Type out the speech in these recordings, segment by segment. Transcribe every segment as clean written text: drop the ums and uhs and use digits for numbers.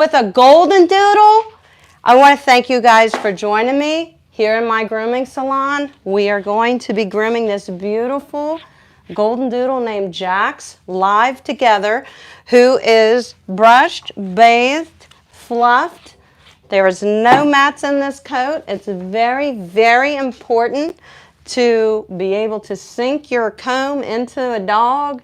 with a Goldendoodle. I want to thank you guys for joining me here in my grooming salon. We are going to be grooming this beautiful Goldendoodle named Jax live together, who is brushed, bathed, fluffed. There is no mats in this coat. It's very, very important to be able to sink your comb into a dog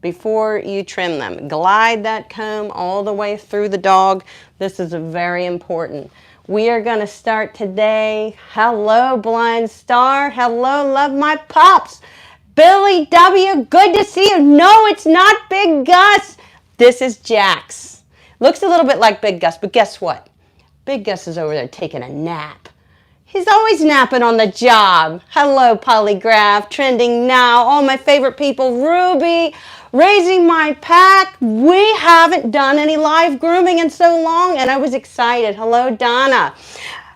before you trim them. Glide that comb all the way through the dog. This is very important. We are going to start today. Hello, Blind Star. Hello, love my pups. Billy W., good to see you. No, it's not Big Gus. This is Jax. Looks a little bit like Big Gus, but guess what? Big Gus is over there taking a nap. He's always napping on the job. Hello, Polygraph, trending now. All my favorite people, Ruby, raising my pack. We haven't done any live grooming in so long, and I was excited. Hello, Donna.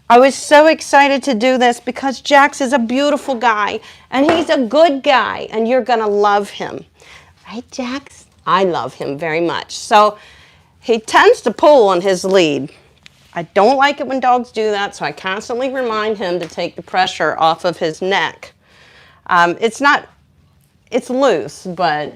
I was so excited to do this because Jax is a beautiful guy, and he's a good guy, and you're going to love him. Right, Jax? I love him very much. So he tends to pull on his lead. I don't like it when dogs do that, so I constantly remind him to take the pressure off of his neck. It's loose, but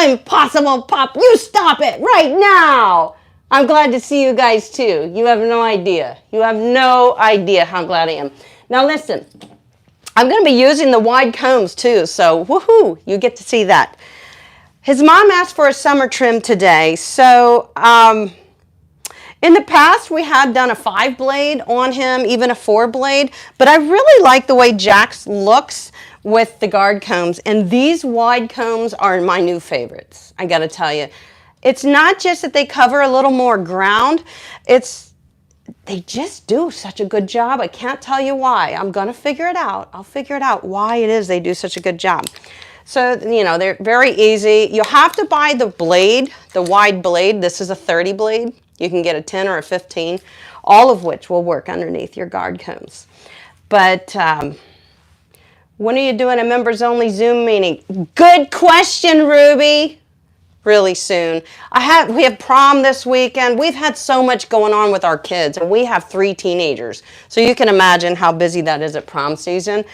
impossible, Pop. You stop it right now. I'm glad to see you guys too. You have no idea. You have no idea how glad I am. Now listen, I'm going to be using the wide combs too, so woohoo, you get to see that. His mom asked for a summer trim today, so in the past, we had done a 5-blade on him, even a 4-blade, but I really like the way Jax looks with the guard combs, and these wide combs are my new favorites, I gotta tell you. It's not just that they cover a little more ground, they just do such a good job. I can't tell you why. I'm gonna figure it out. I'll figure it out why it is they do such a good job. So, you know, they're very easy. You have to buy the blade, the wide blade. This is a 30 blade. You can get a 10 or a 15, all of which will work underneath your guard combs. But when are you doing a members only Zoom meeting? Good question, Ruby. Really soon. We have prom this weekend. We've had so much going on with our kids, and we have 3 teenagers. So you can imagine how busy that is at prom season.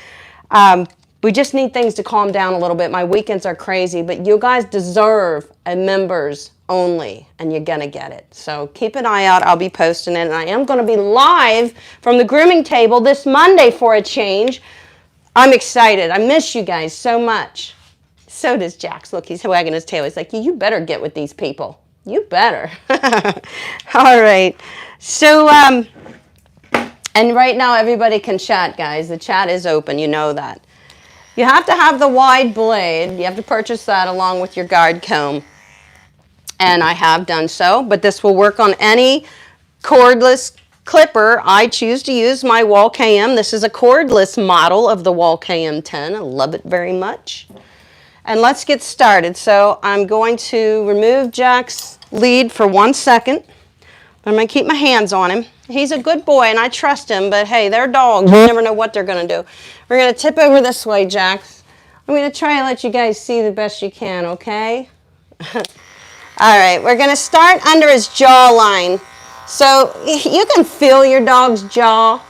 We just need things to calm down a little bit. My weekends are crazy, but you guys deserve a members only, and you're gonna get it. So keep an eye out. I'll be posting it, and I am gonna be live from the grooming table this Monday for a change. I'm excited. I miss you guys so much. So does Jax. Look, he's wagging his tail. He's like, you better get with these people. You better. All right. So, and right now everybody can chat, guys. The chat is open. You know that. You have to have the wide blade. You have to purchase that along with your guard comb. And I have done so, but this will work on any cordless clipper. I choose to use my Wall KM. This is a cordless model of the Wall KM10. I love it very much. And let's get started. So I'm going to remove Jack's lead for 1 second. I'm going to keep my hands on him. He's a good boy, and I trust him, but hey, they're dogs. You never know what they're going to do. We're going to tip over this way, Jax. I'm going to try and let you guys see the best you can, okay? All right, we're going to start under his jawline. So you can feel your dog's jaw.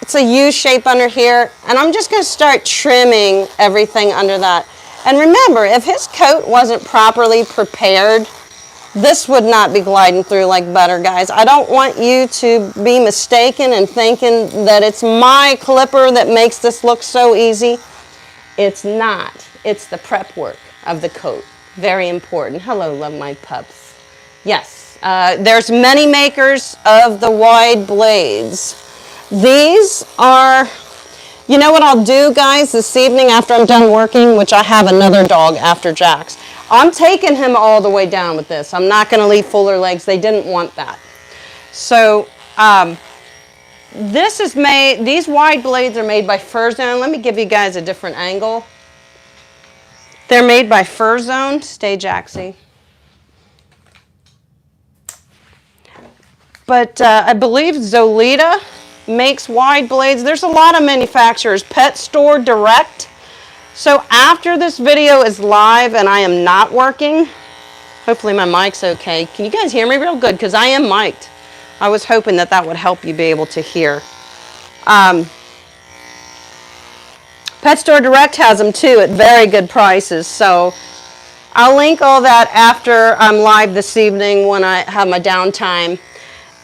It's a U shape under here, and I'm just going to start trimming everything under that. And remember, if his coat wasn't properly prepared, this would not be gliding through like butter, guys. I don't want you to be mistaken and thinking that it's my clipper that makes this look so easy. It's not. It's the prep work of the coat. Very important. Hello, love my pups. Yes, there's many makers of the wide blades. These are, you know what I'll do, guys, this evening after I'm done working, which I have another dog after Jax. I'm taking him all the way down with this. I'm not going to leave fuller legs. They didn't want that. So this is made, these wide blades are made by Furzone. Let me give you guys a different angle. They're made by Furzone. Stay Jaxy. But I believe Zolita makes wide blades. There's a lot of manufacturers. Pet Store Direct. So after this video is live and I am not working, Hopefully my mic's okay. Can you guys hear me real good? Because I am mic'd. I was hoping that that would help you be able to hear. Pet Store Direct has them too at very good prices. So I'll link all that after I'm live this evening when I have my downtime.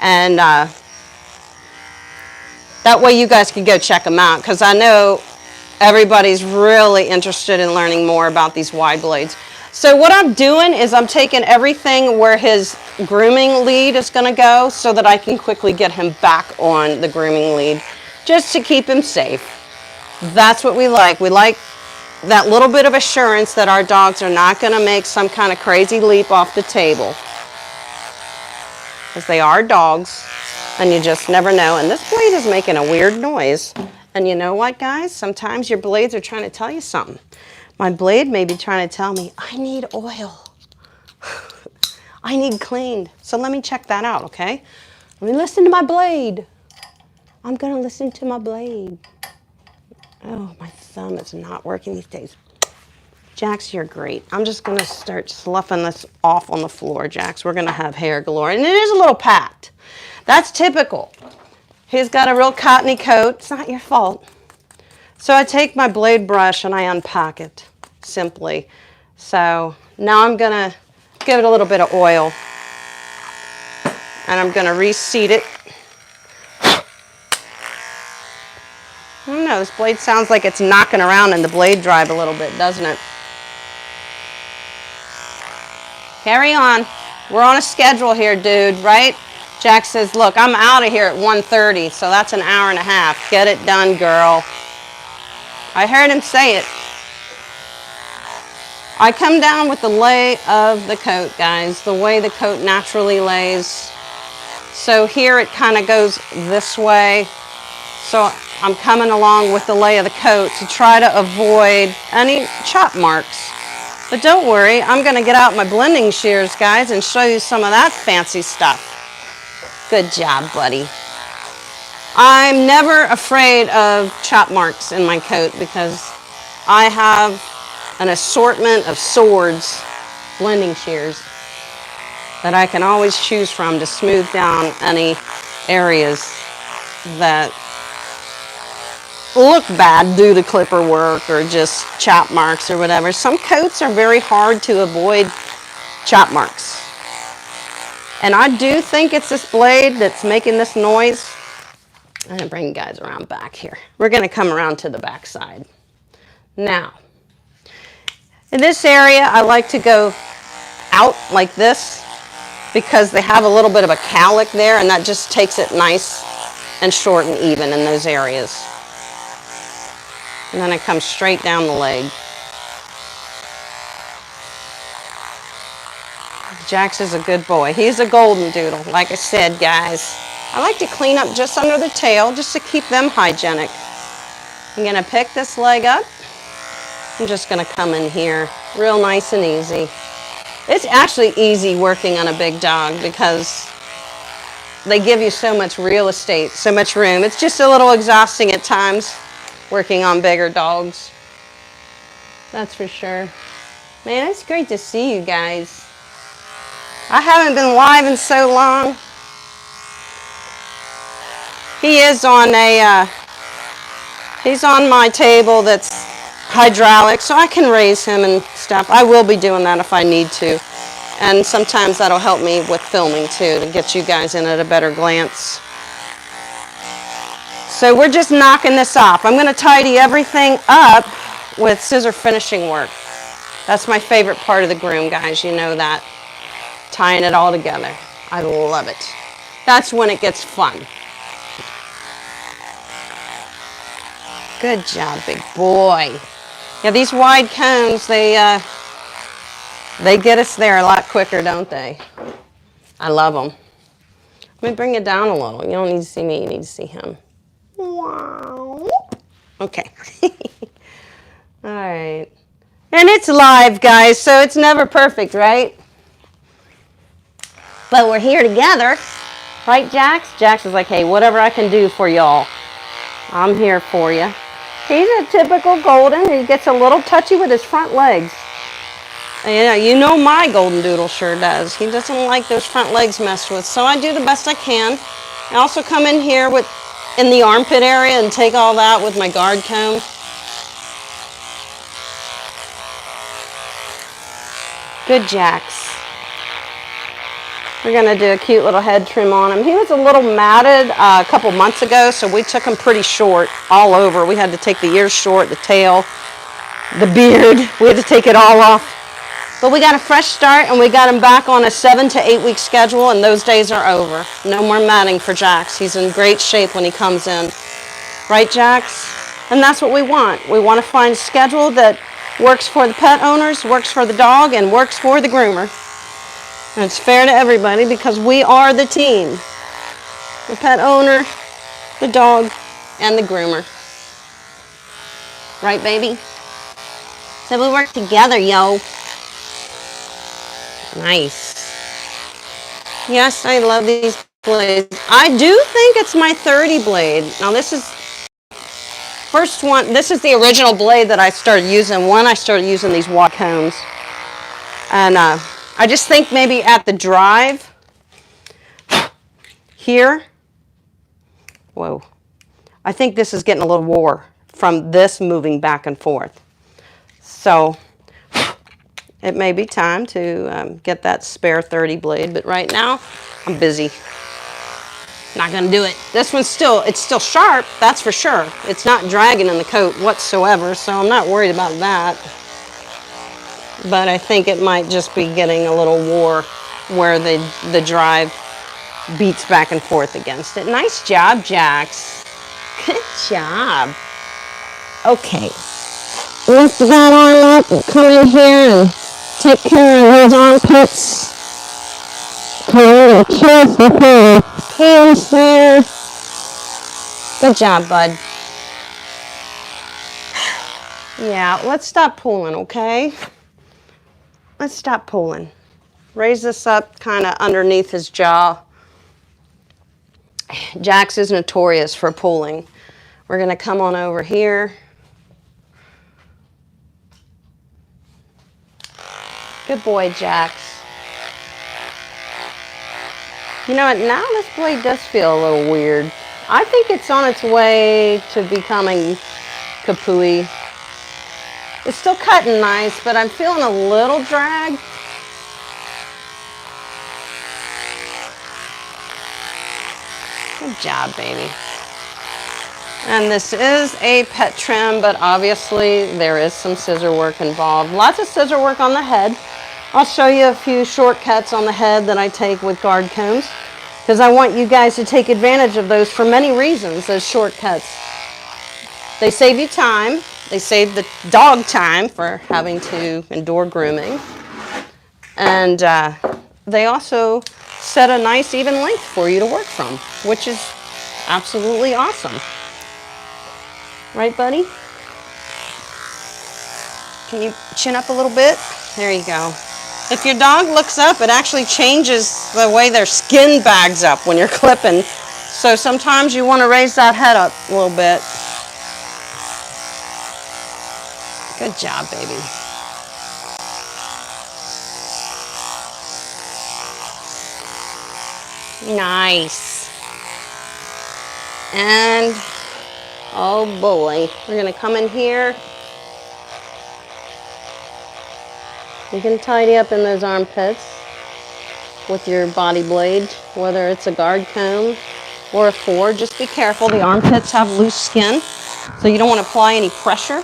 And that way you guys can go check them out, because I know everybody's really interested in learning more about these wide blades. So what I'm doing is I'm taking everything where his grooming lead is going to go so that I can quickly get him back on the grooming lead, just to keep him safe. That's what we like. We like that little bit of assurance that our dogs are not going to make some kind of crazy leap off the table, because they are dogs and you just never know. And this blade is making a weird noise. And you know what, guys? Sometimes your blades are trying to tell you something. My blade may be trying to tell me, I need oil. I need cleaned. So let me check that out, okay? Let me listen to my blade. I'm going to listen to my blade. Oh, my thumb is not working these days. Jax, you're great. I'm just going to start sloughing this off on the floor, Jax. We're going to have hair galore. And it is a little packed. That's typical. He's got a real cottony coat. It's not your fault. So I take my blade brush and I unpack it, simply. So now I'm going to give it a little bit of oil. And I'm going to reseat it. I don't know, this blade sounds like it's knocking around in the blade drive a little bit, doesn't it? Carry on. We're on a schedule here, dude, right? Jack says, look, I'm out of here at 1:30, so that's an hour and a half. Get it done, girl. I heard him say it. I come down with the lay of the coat, guys, the way the coat naturally lays. So here it kind of goes this way. So I'm coming along with the lay of the coat to try to avoid any chop marks. But don't worry, I'm going to get out my blending shears, guys, and show you some of that fancy stuff. Good job, buddy. I'm never afraid of chop marks in my coat because I have an assortment of swords, blending shears, that I can always choose from to smooth down any areas that look bad due to clipper work or just chop marks or whatever. Some coats are very hard to avoid chop marks. And I do think it's this blade that's making this noise. I'm going to bring you guys around back here. We're going to come around to the back side. Now, in this area, I like to go out like this because they have a little bit of a cowlick there, and that just takes it nice and short and even in those areas. And then I come straight down the leg. Jax is a good boy. He's a Goldendoodle, like I said, guys. I like to clean up just under the tail just to keep them hygienic. I'm going to pick this leg up. I'm just going to come in here real nice and easy. It's actually easy working on a big dog because they give you so much real estate, so much room. It's just a little exhausting at times working on bigger dogs. That's for sure. Man, it's great to see you guys. I haven't been live in so long. He is on he's on my table that's hydraulic, so I can raise him and stuff. I will be doing that if I need to. And sometimes that'll help me with filming too, to get you guys in at a better glance. So we're just knocking this off. I'm going to tidy everything up with scissor finishing work. That's my favorite part of the groom, guys. You know that. Tying it all together. I love it. That's when it gets fun. Good job, big boy. Yeah, these wide combs, they get us there a lot quicker, don't they? I love them. Let me bring it down a little. You don't need to see me, you need to see him. Wow. Okay. All right. And it's live, guys, so it's never perfect, right? But we're here together. Right, Jax? Jax is like, hey, whatever I can do for y'all, I'm here for you. He's a typical golden. He gets a little touchy with his front legs. Yeah, you know my Goldendoodle sure does. He doesn't like those front legs messed with, so I do the best I can. I also come in here in the armpit area and take all that with my guard comb. Good Jax. We're gonna do a cute little head trim on him. He was a little matted a couple months ago, so we took him pretty short all over. We had to take the ears short, the tail, the beard. We had to take it all off. But we got a fresh start and we got him back on a 7 to 8 week schedule, and those days are over. No more matting for Jax. He's in great shape when he comes in. Right, Jax? And that's what we want. We want to find a schedule that works for the pet owners, works for the dog, and works for the groomer. And it's fair to everybody because we are the team. The pet owner, the dog, and the groomer. Right, baby? So we work together, yo. Nice. Yes, I love these blades. I do think it's my 30 blade. Now this is first one. This is the original blade that I started using when I started using these wad combs. And I just think maybe at the drive here. Whoa. I think this is getting a little wore from this moving back and forth. So it may be time to get that spare 30 blade, but right now I'm busy. Not gonna do it. This one's it's still sharp, that's for sure. It's not dragging in the coat whatsoever, so I'm not worried about that. But I think it might just be getting a little wore where the drive beats back and forth against it. Nice job, Jax. Good job. Okay. Lift that arm up and come in here and take care of those armpits. Come in and chest with your hands there. Good job, bud. Yeah, let's stop pulling, okay? Let's stop pulling. Raise this up kind of underneath his jaw. Jax is notorious for pulling. We're going to come on over here. Good boy, Jax. You know what, now this blade does feel a little weird. I think it's on its way to becoming kapooey. It's still cutting nice, but I'm feeling a little drag. Good job, baby. And this is a pet trim, but obviously there is some scissor work involved. Lots of scissor work on the head. I'll show you a few shortcuts on the head that I take with guard combs, because I want you guys to take advantage of those for many reasons, those shortcuts. They save you time. They save the dog time for having to endure grooming. And they also set a nice even length for you to work from, which is absolutely awesome. Right, buddy? Can you chin up a little bit? There you go. If your dog looks up, it actually changes the way their skin bags up when you're clipping. So sometimes you want to raise that head up a little bit. Good job, baby. Nice. And, oh boy, we're going to come in here. You can tidy up in those armpits with your body blade, whether it's a guard comb or a ford. Just be careful, the armpits have loose skin, so you don't want to apply any pressure.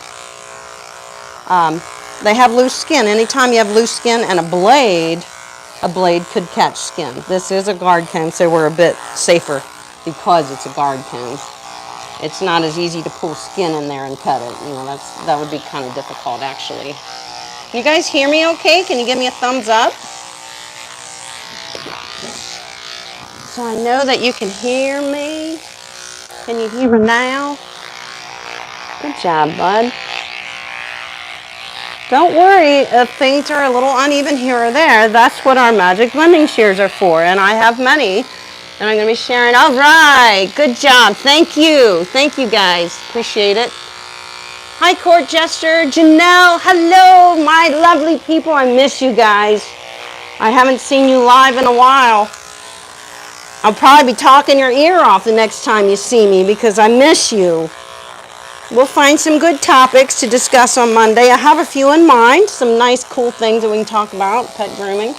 They have loose skin. Anytime you have loose skin and a blade could catch skin. This is a guard comb, so we're a bit safer because it's a guard comb. It's not as easy to pull skin in there and cut it. You know, that would be kind of difficult, actually. Can you guys hear me okay? Can you give me a thumbs up? So I know that you can hear me. Can you hear me now? Good job, bud. Don't worry if things are a little uneven here or there. That's what our magic blending shears are for, and I have many, and I'm going to be sharing. All right, good job. Thank you. Thank you, guys. Appreciate it. Hi, Court Jester, Janelle, hello, my lovely people. I miss you guys. I haven't seen you live in a while. I'll probably be talking your ear off the next time you see me because I miss you. We'll find some good topics to discuss on Monday. I have a few in mind, some nice, cool things that we can talk about, pet grooming.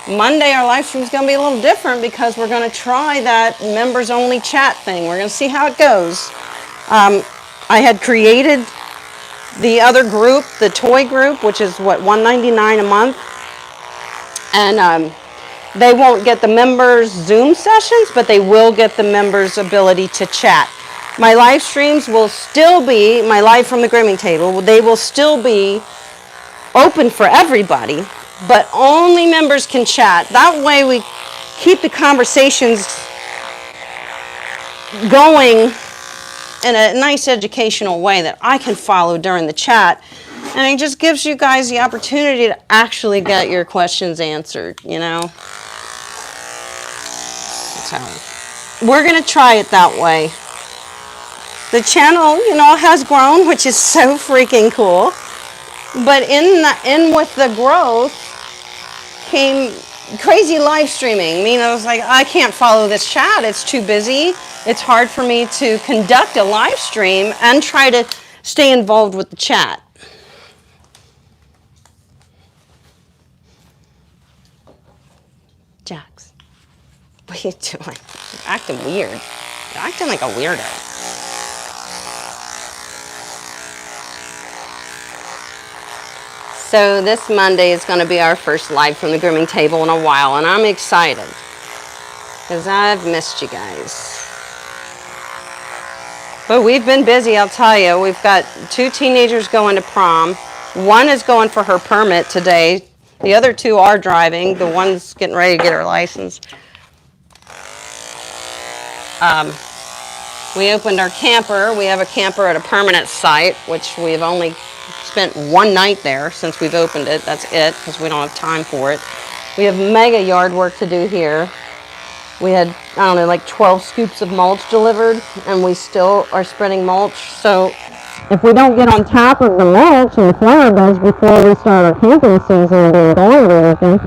Monday, our live stream is going to be a little different because we're going to try that members-only chat thing. We're going to see how it goes. I had created the other group, the toy group, which is what, $1.99 a month, and they won't get the members' Zoom sessions, but they will get the members' ability to chat. My live streams will still be, my live from the grooming table, they will still be open for everybody, but only members can chat. That way we keep the conversations going in a nice educational way that I can follow during the chat. And it just gives you guys the opportunity to actually get your questions answered, you know. So we're going to try it that way. The channel, you know, has grown, which is so freaking cool. But in with the growth came crazy live streaming. I mean, I was like, I can't follow this chat. It's too busy. It's hard for me to conduct a live stream and try to stay involved with the chat. Jax, what are you doing? You're acting weird. You're acting like a weirdo. So this Monday is going to be our first live from the grooming table in a while, and I'm excited because I've missed you guys. But we've been busy, I'll tell you. We've got 2 teenagers going to prom. One is going for her permit today. The other 2 are driving. The one's getting ready to get her license. We opened our camper. We have a camper at a permanent site, which we've only spent 1 night there since we've opened it. That's it, because we don't have time for it. We have mega yard work to do here. We had, I don't know, like 12 scoops of mulch delivered, and we still are spreading mulch. So if we don't get on top of the mulch and the flower beds before we start our camping season and get going and everything,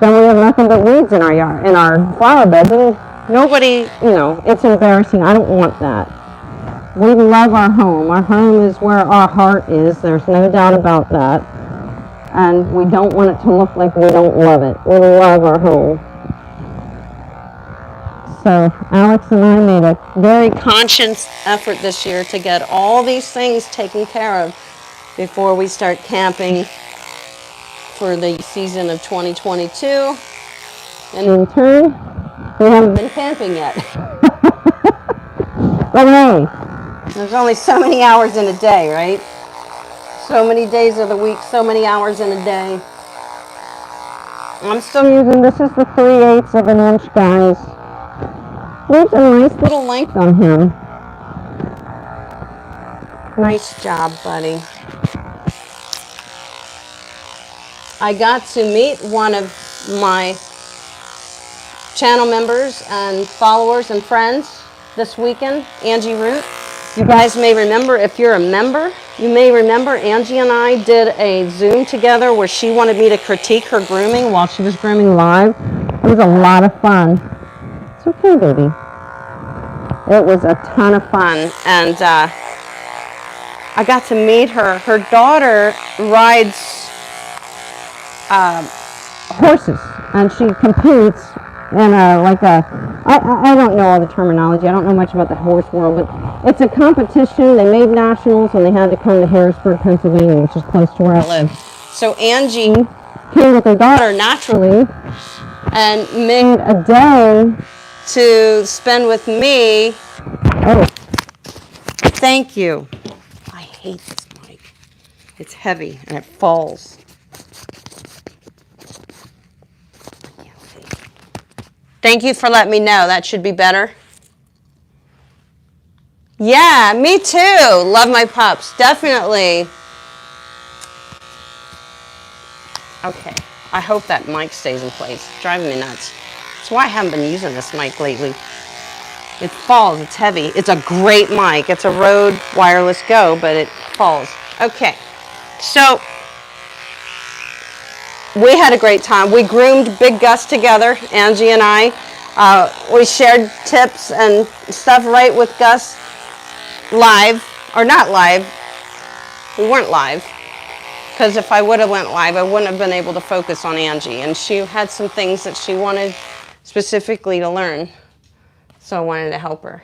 then we have nothing but weeds in our yard, in our flower beds. And nobody, you know, it's embarrassing. I don't want that. We love our home. Our home is where our heart is. There's no doubt about that. And we don't want it to look like we don't love it. We love our home. So Alex and I made a very conscious effort this year to get all these things taken care of before we start camping for the season of 2022. And in turn, we haven't been camping yet. But hey, there's only so many hours in a day, right? So many days of the week, so many hours in a day. I'm still using, this is the 3/8 of an inch, guys. There's a nice little length on him. Nice job, buddy. I got to meet one of my channel members and followers and friends this weekend, Angie Root. You guys may remember, if you're a member, you may remember Angie and I did a Zoom together where she wanted me to critique her grooming while she was grooming live. It was a lot of fun. It's okay, baby. It was a ton of fun, and I got to meet her. Her daughter rides horses, and she competes in I don't know all the terminology. I don't know much about the horse world, but it's a competition. They made nationals, and they had to come to Harrisburg, Pennsylvania, which is close to where I live. So Angie came with her daughter naturally and made a day to spend with me. Oh, thank you. I hate this mic. It's heavy and it falls. Thank you for letting me know. That should be better. Yeah, me too. Love my pups. Definitely. Okay. I hope that mic stays in place. It's driving me nuts. That's why I haven't been using this mic lately. It falls. It's heavy. It's a great mic. It's a Rode Wireless Go, but it falls. Okay, so we had a great time. We groomed Big Gus together, Angie and I. We shared tips and stuff right with Gus live, or not live. We weren't live, because if I would have went live, I wouldn't have been able to focus on Angie, and she had some things that she wanted specifically to learn, so I wanted to help her.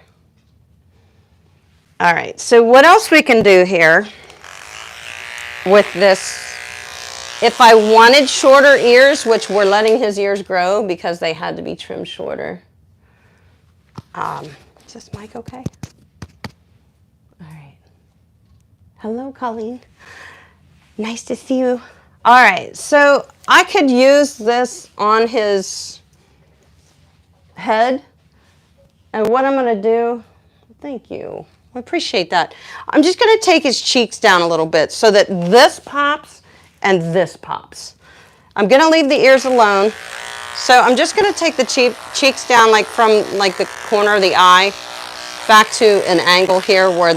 All right, so what else we can do here with this, if I wanted shorter ears, which we're letting his ears grow because they had to be trimmed shorter. Is this mic okay? All right. Hello, Colleen. Nice to see you. All right, so I could use this on his head. And what I'm going to do, thank you. I appreciate that. I'm just going to take his cheeks down a little bit so that this pops and this pops. I'm going to leave the ears alone. So I'm just going to take the cheeks down like from like the corner of the eye back to an angle here where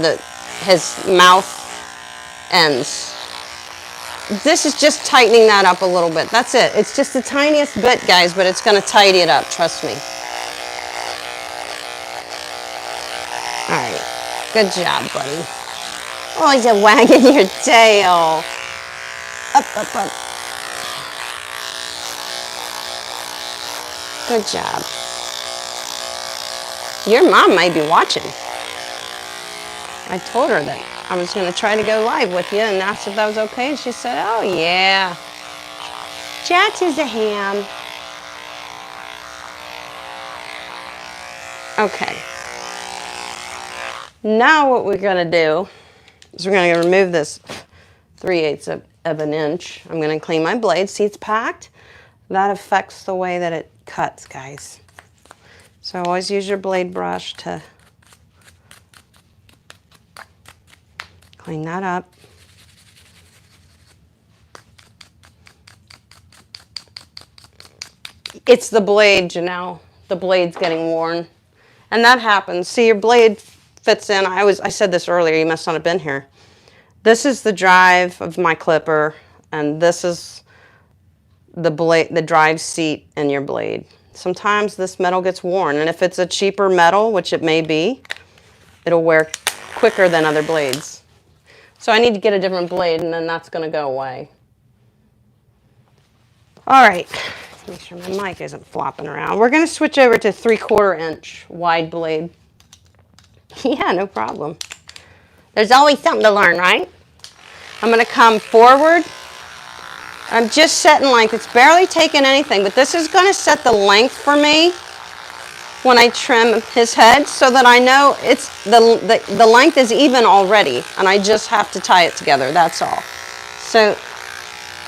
his mouth ends. This is just tightening that up a little bit. That's it. It's just the tiniest bit, guys, but it's going to tidy it up. Trust me. All right. Good job, buddy. Oh, he's wagging your tail. Up, up, up. Good job. Your mom might be watching. I told her that I was going to try to go live with you and asked if that was okay. And she said, oh, yeah. Jax is a ham. Okay. Now what we're going to do is we're going to remove this 3/8 of an inch. I'm going to clean my blade. See, it's packed. That affects the way that it cuts, guys. So always use your blade brush to clean that up. It's the blade, Janelle. The blade's getting worn. And that happens. See, your blade fits in. I said this earlier, you must not have been here. This is the drive of my clipper, and this is the blade, the drive seat in your blade. Sometimes this metal gets worn, and if it's a cheaper metal, which it may be, it'll wear quicker than other blades. So I need to get a different blade, and then that's going to go away. All right, make sure my mic isn't flopping around. We're going to switch over to 3/4 inch wide blade. Yeah, no problem. There's always something to learn, right? I'm going to come forward. I'm just setting length. It's barely taking anything, but this is going to set the length for me when I trim his head so that I know it's the length is even already, and I just have to tie it together. That's all. So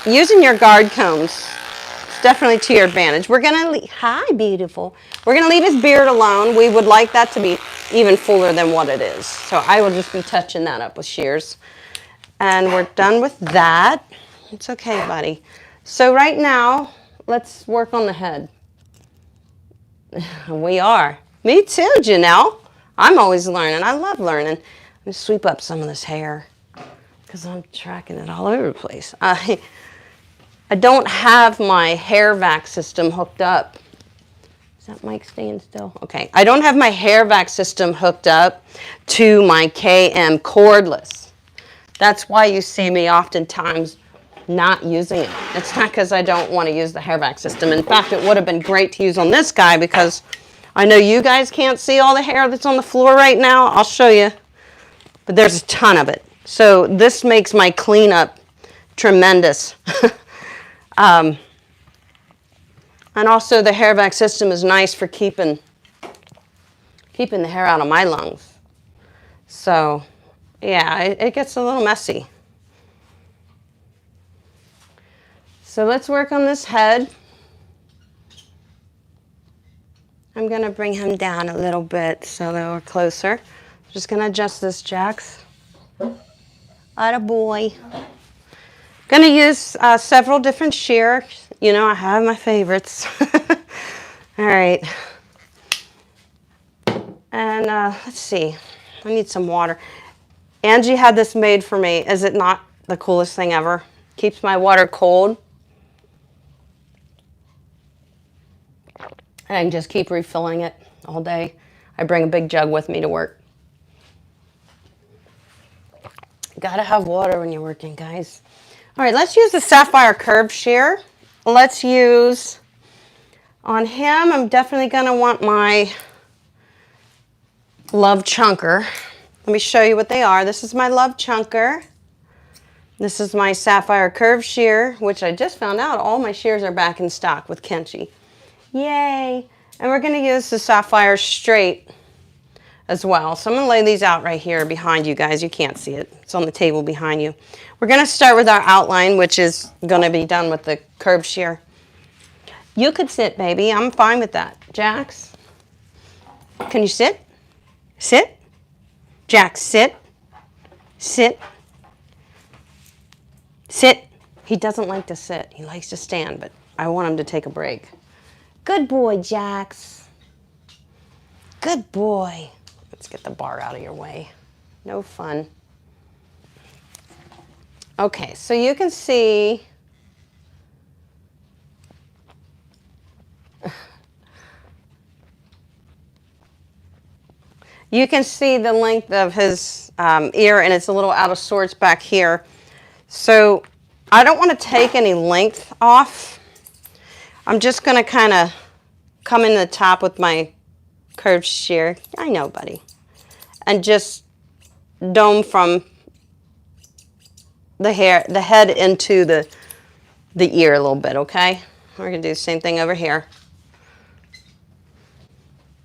using your guard combs is definitely to your advantage. We're going to leave, hi, beautiful. We're going to leave his beard alone. We would like that to be even fuller than what it is. So I will just be touching that up with shears. And we're done with that. It's okay, buddy. So right now, let's work on the head. We are. Me too, Janelle. I'm always learning. I love learning. I'm going to sweep up some of this hair because I'm tracking it all over the place. I don't have my hair vac system hooked up. Is that mic staying still? Okay. I don't have my hair vac system hooked up to my KM cordless. That's why you see me oftentimes not using it. It's not because I don't want to use the hair vac system. In fact, it would have been great to use on this guy because I know you guys can't see all the hair that's on the floor right now. I'll show you. But there's a ton of it. So this makes my cleanup tremendous. And also the hair vac system is nice for keeping the hair out of my lungs. So yeah, it gets a little messy. So let's work on this head. I'm going to bring him down a little bit so that we're closer. I'm just going to adjust this, Jax. Attaboy. Going to use several different shears. You know, I have my favorites. All right. And let's see. I need some water. Angie had this made for me. Is it not the coolest thing ever? Keeps my water cold. And I can just keep refilling it all day. I bring a big jug with me to work. Gotta have water when you're working, guys. All right, let's use the sapphire curved shear. Let's use, on him, I'm definitely gonna want my Love Chunker. Let me show you what they are. This is my Love Chunker. This is my sapphire curved shear, which I just found out all my shears are back in stock with Kenchi. Yay! And we're gonna use the sapphire straight as well. So I'm gonna lay these out right here behind you guys. You can't see it. It's on the table behind you. We're gonna start with our outline, which is gonna be done with the curved shear. You could sit, baby. I'm fine with that. Jax, can you sit? Sit. Jax, sit. Sit. Sit. He doesn't like to sit. He likes to stand, but I want him to take a break. Good boy, Jax. Good boy. Let's get the bar out of your way. No fun. Okay, so you can see the length of his ear, and it's a little out of sorts back here. So I don't want to take any length off. I'm just going to kind of come in the top with my curved shear. I know, buddy. And just dome from the head into the ear a little bit, okay? We're going to do the same thing over here.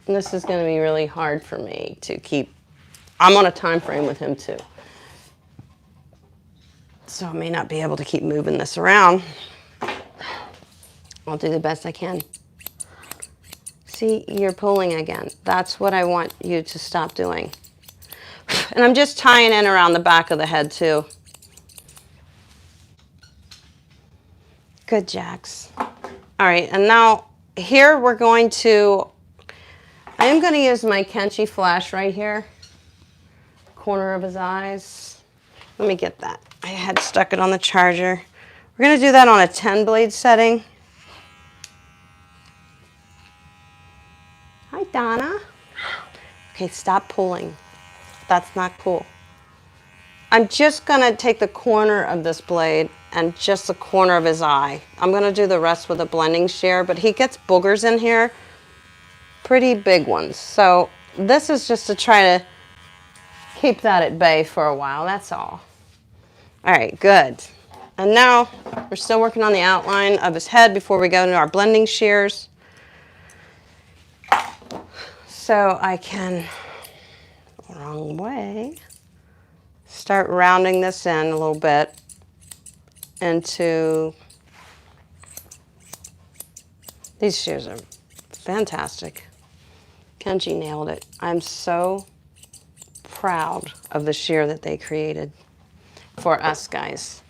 And this is going to be really hard for me to keep. I'm on a time frame with him too. So I may not be able to keep moving this around. I'll do the best I can. See, you're pulling again. That's what I want you to stop doing. And I'm just tying in around the back of the head too. Good, Jax. All right, and now here we're going to, I am going to use my Kenchi flash right here. Corner of his eyes. Let me get that. I had stuck it on the charger. We're going to do that on a 10 blade setting. Hi, Donna. Okay, stop pulling. That's not cool. I'm just going to take the corner of this blade and just the corner of his eye. I'm going to do the rest with a blending shear, but he gets boogers in here, pretty big ones. So this is just to try to keep that at bay for a while, that's all. All right, good. And now we're still working on the outline of his head before we go into our blending shears. So I can, wrong way, start rounding this in a little bit into, these shears are fantastic. Kenchi nailed it. I'm so proud of the shear that they created for us guys,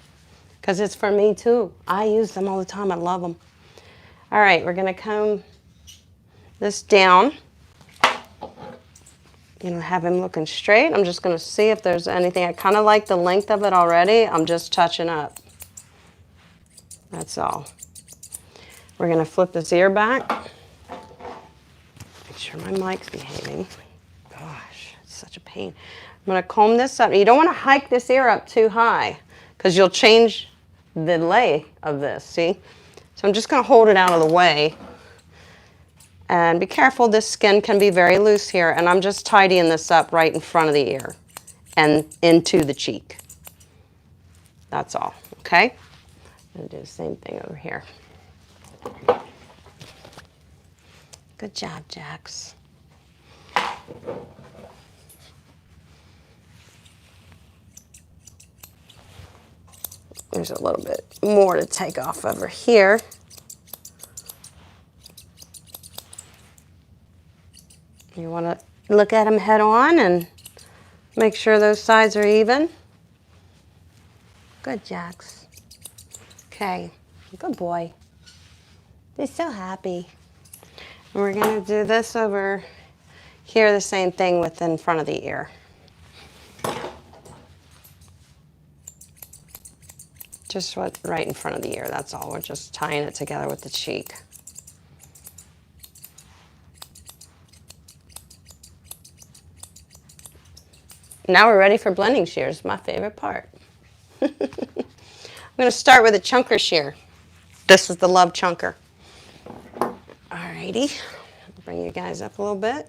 because it's for me too. I use them all the time. I love them. All right, we're going to comb this down. You know, have him looking straight. I'm just going to see if there's anything. I kind of like the length of it already. I'm just touching up. That's all. We're going to flip this ear back. Make sure my mic's behaving. Gosh, it's such a pain. I'm going to comb this up. You don't want to hike this ear up too high because you'll change the lay of this, see? So I'm just going to hold it out of the way. And be careful, this skin can be very loose here, and I'm just tidying this up right in front of the ear and into the cheek. That's all, okay? I'm going to do the same thing over here. Good job, Jax. There's a little bit more to take off over here. You want to look at them head on and make sure those sides are even. Good, Jax. Okay, good boy. He's so happy. And we're going to do this over here, the same thing with in front of the ear. Just right in front of the ear, that's all. We're just tying it together with the cheek. Now we're ready for blending shears, my favorite part. I'm going to start with a chunker shear. This is the Love Chunker. Alrighty, bring you guys up a little bit.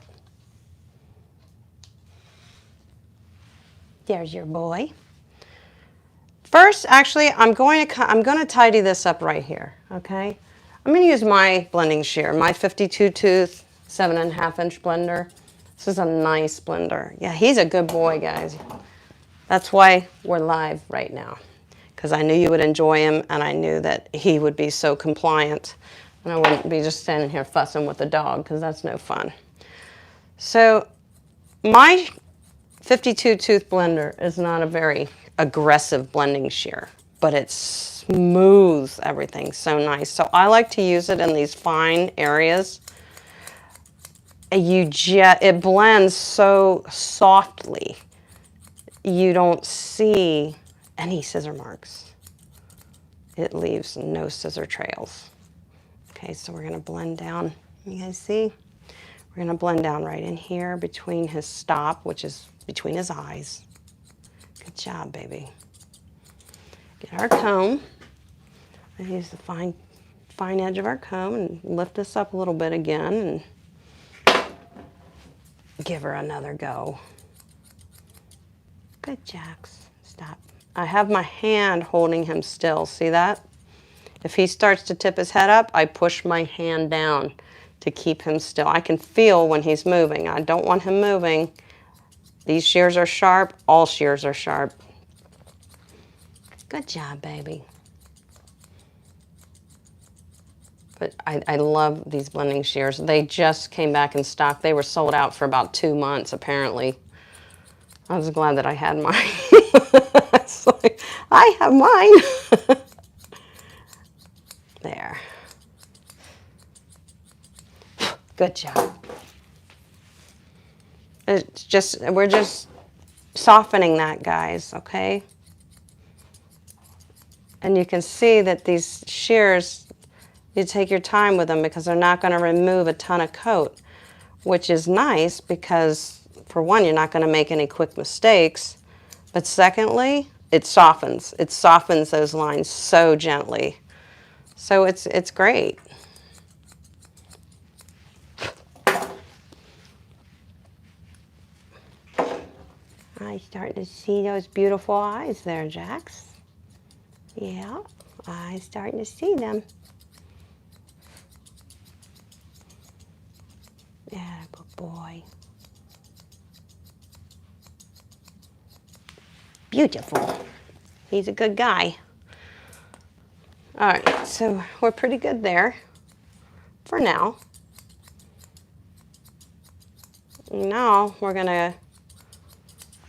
There's your boy. First, actually, I'm going to tidy this up right here, okay? I'm going to use my blending shear, my 52 tooth, 7.5 inch blender. This is a nice blender. Yeah, he's a good boy, guys. That's why we're live right now, because I knew you would enjoy him, and I knew that he would be so compliant, and I wouldn't be just standing here fussing with the dog, because that's no fun. So my 52 tooth blender is not a very aggressive blending shear, but it smooths everything so nice. So I like to use it in these fine areas. It blends so softly. You don't see any scissor marks. It leaves no scissor trails. Okay, so we're gonna blend down. You guys see? We're gonna blend down right in here between his stop, which is between his eyes. Good job, baby. Get our comb. I use the fine edge of our comb and lift this up a little bit again and give her another go. Good, Jax. Stop. I have my hand holding him still. See that? If he starts to tip his head up, I push my hand down to keep him still. I can feel when he's moving. I don't want him moving. These shears are sharp. All shears are sharp. Good job, baby. But I love these blending shears. They just came back in stock. They were sold out for about 2 months, apparently. I was glad that I had mine. It's like, I have mine. There. Good job. We're just softening that, guys, okay? And you can see that these shears, you take your time with them because they're not going to remove a ton of coat, which is nice because, for one, you're not going to make any quick mistakes, but secondly, it softens. It softens those lines so gently. So it's great. I start to see those beautiful eyes there, Jax. Yeah, I'm starting to see them. Yeah, good boy. Beautiful. He's a good guy. All right, so we're pretty good there for now. Now we're gonna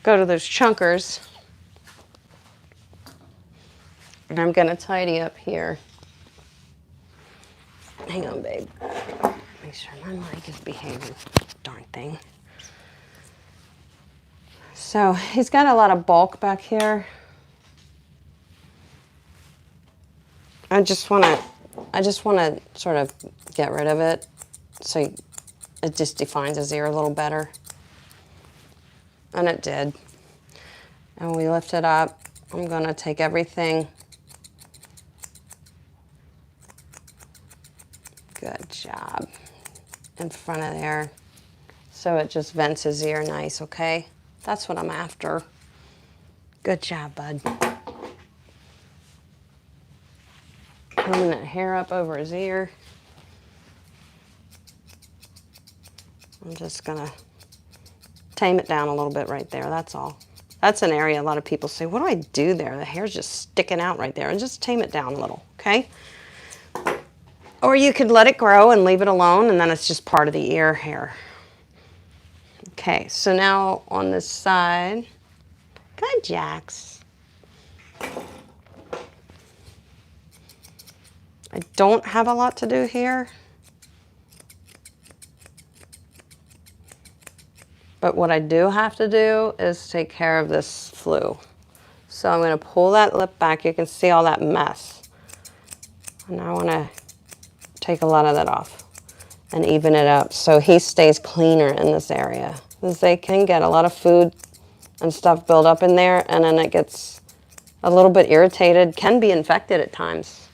go to those chunkers. And I'm gonna tidy up here. Hang on, babe. Make sure my mic is behaving. Darn thing. So he's got a lot of bulk back here. I just wanna sort of get rid of it so it just defines his ear a little better. And it did. And we lift it up. I'm gonna take everything. Good job. In front of there. So it just vents his ear nice, okay? That's what I'm after. Good job, bud. Combing that hair up over his ear. I'm just gonna tame it down a little bit right there, that's all. That's an area a lot of people say, what do I do there? The hair's just sticking out right there. And just tame it down a little, okay? Or you could let it grow and leave it alone, and then it's just part of the ear hair. Okay, so now on this side, good, Jax. I don't have a lot to do here. But what I do have to do is take care of this flue. So I'm going to pull that lip back. You can see all that mess. And I want to take a lot of that off and even it up so he stays cleaner in this area. Because they can get a lot of food and stuff build up in there, and then it gets a little bit irritated, can be infected at times.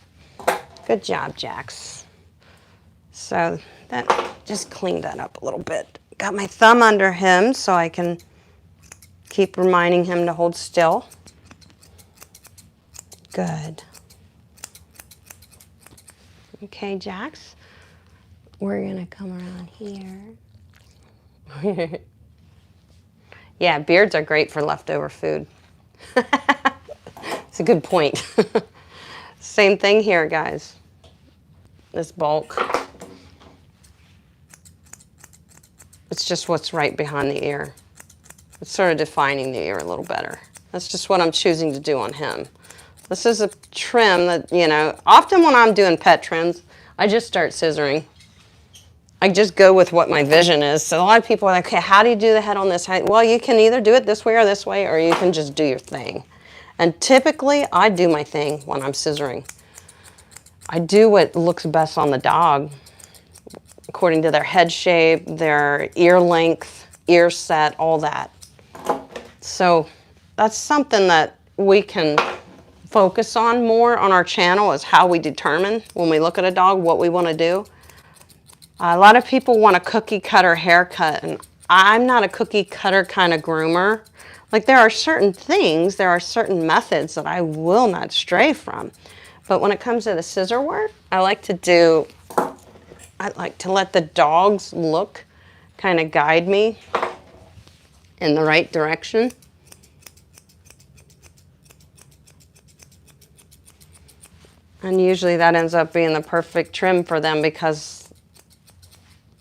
Good job, Jax. So that just cleaned that up a little bit. Got my thumb under him so I can keep reminding him to hold still. Good. Okay, Jax, we're gonna come around here. Yeah, beards are great for leftover food. It's a good point. Same thing here, guys. This bulk. It's just what's right behind the ear. It's sort of defining the ear a little better. That's just what I'm choosing to do on him. This is a trim that, you know, often when I'm doing pet trims, I just start scissoring. I just go with what my vision is. So a lot of people are like, okay, how do you do the head on this? Well, you can either do it this way, or you can just do your thing. And typically, I do my thing when I'm scissoring. I do what looks best on the dog, according to their head shape, their ear length, ear set, all that. So that's something that we can focus on more on our channel, is how we determine when we look at a dog what we want to do. A lot of people want a cookie cutter haircut, and I'm not a cookie cutter kind of groomer. Like, there are certain things, there are certain methods that I will not stray from. But when it comes to the scissor work, I like to let the dog's look kind of guide me in the right direction. And usually that ends up being the perfect trim for them because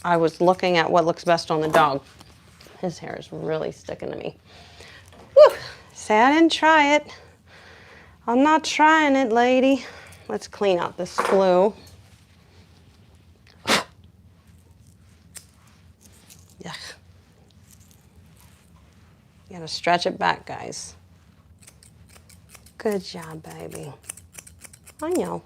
I was looking at what looks best on the dog. His hair is really sticking to me. Whew. Say I didn't try it. I'm not trying it, lady. Let's clean out this glue. Yuck. You gotta stretch it back, guys. Good job, baby. I know.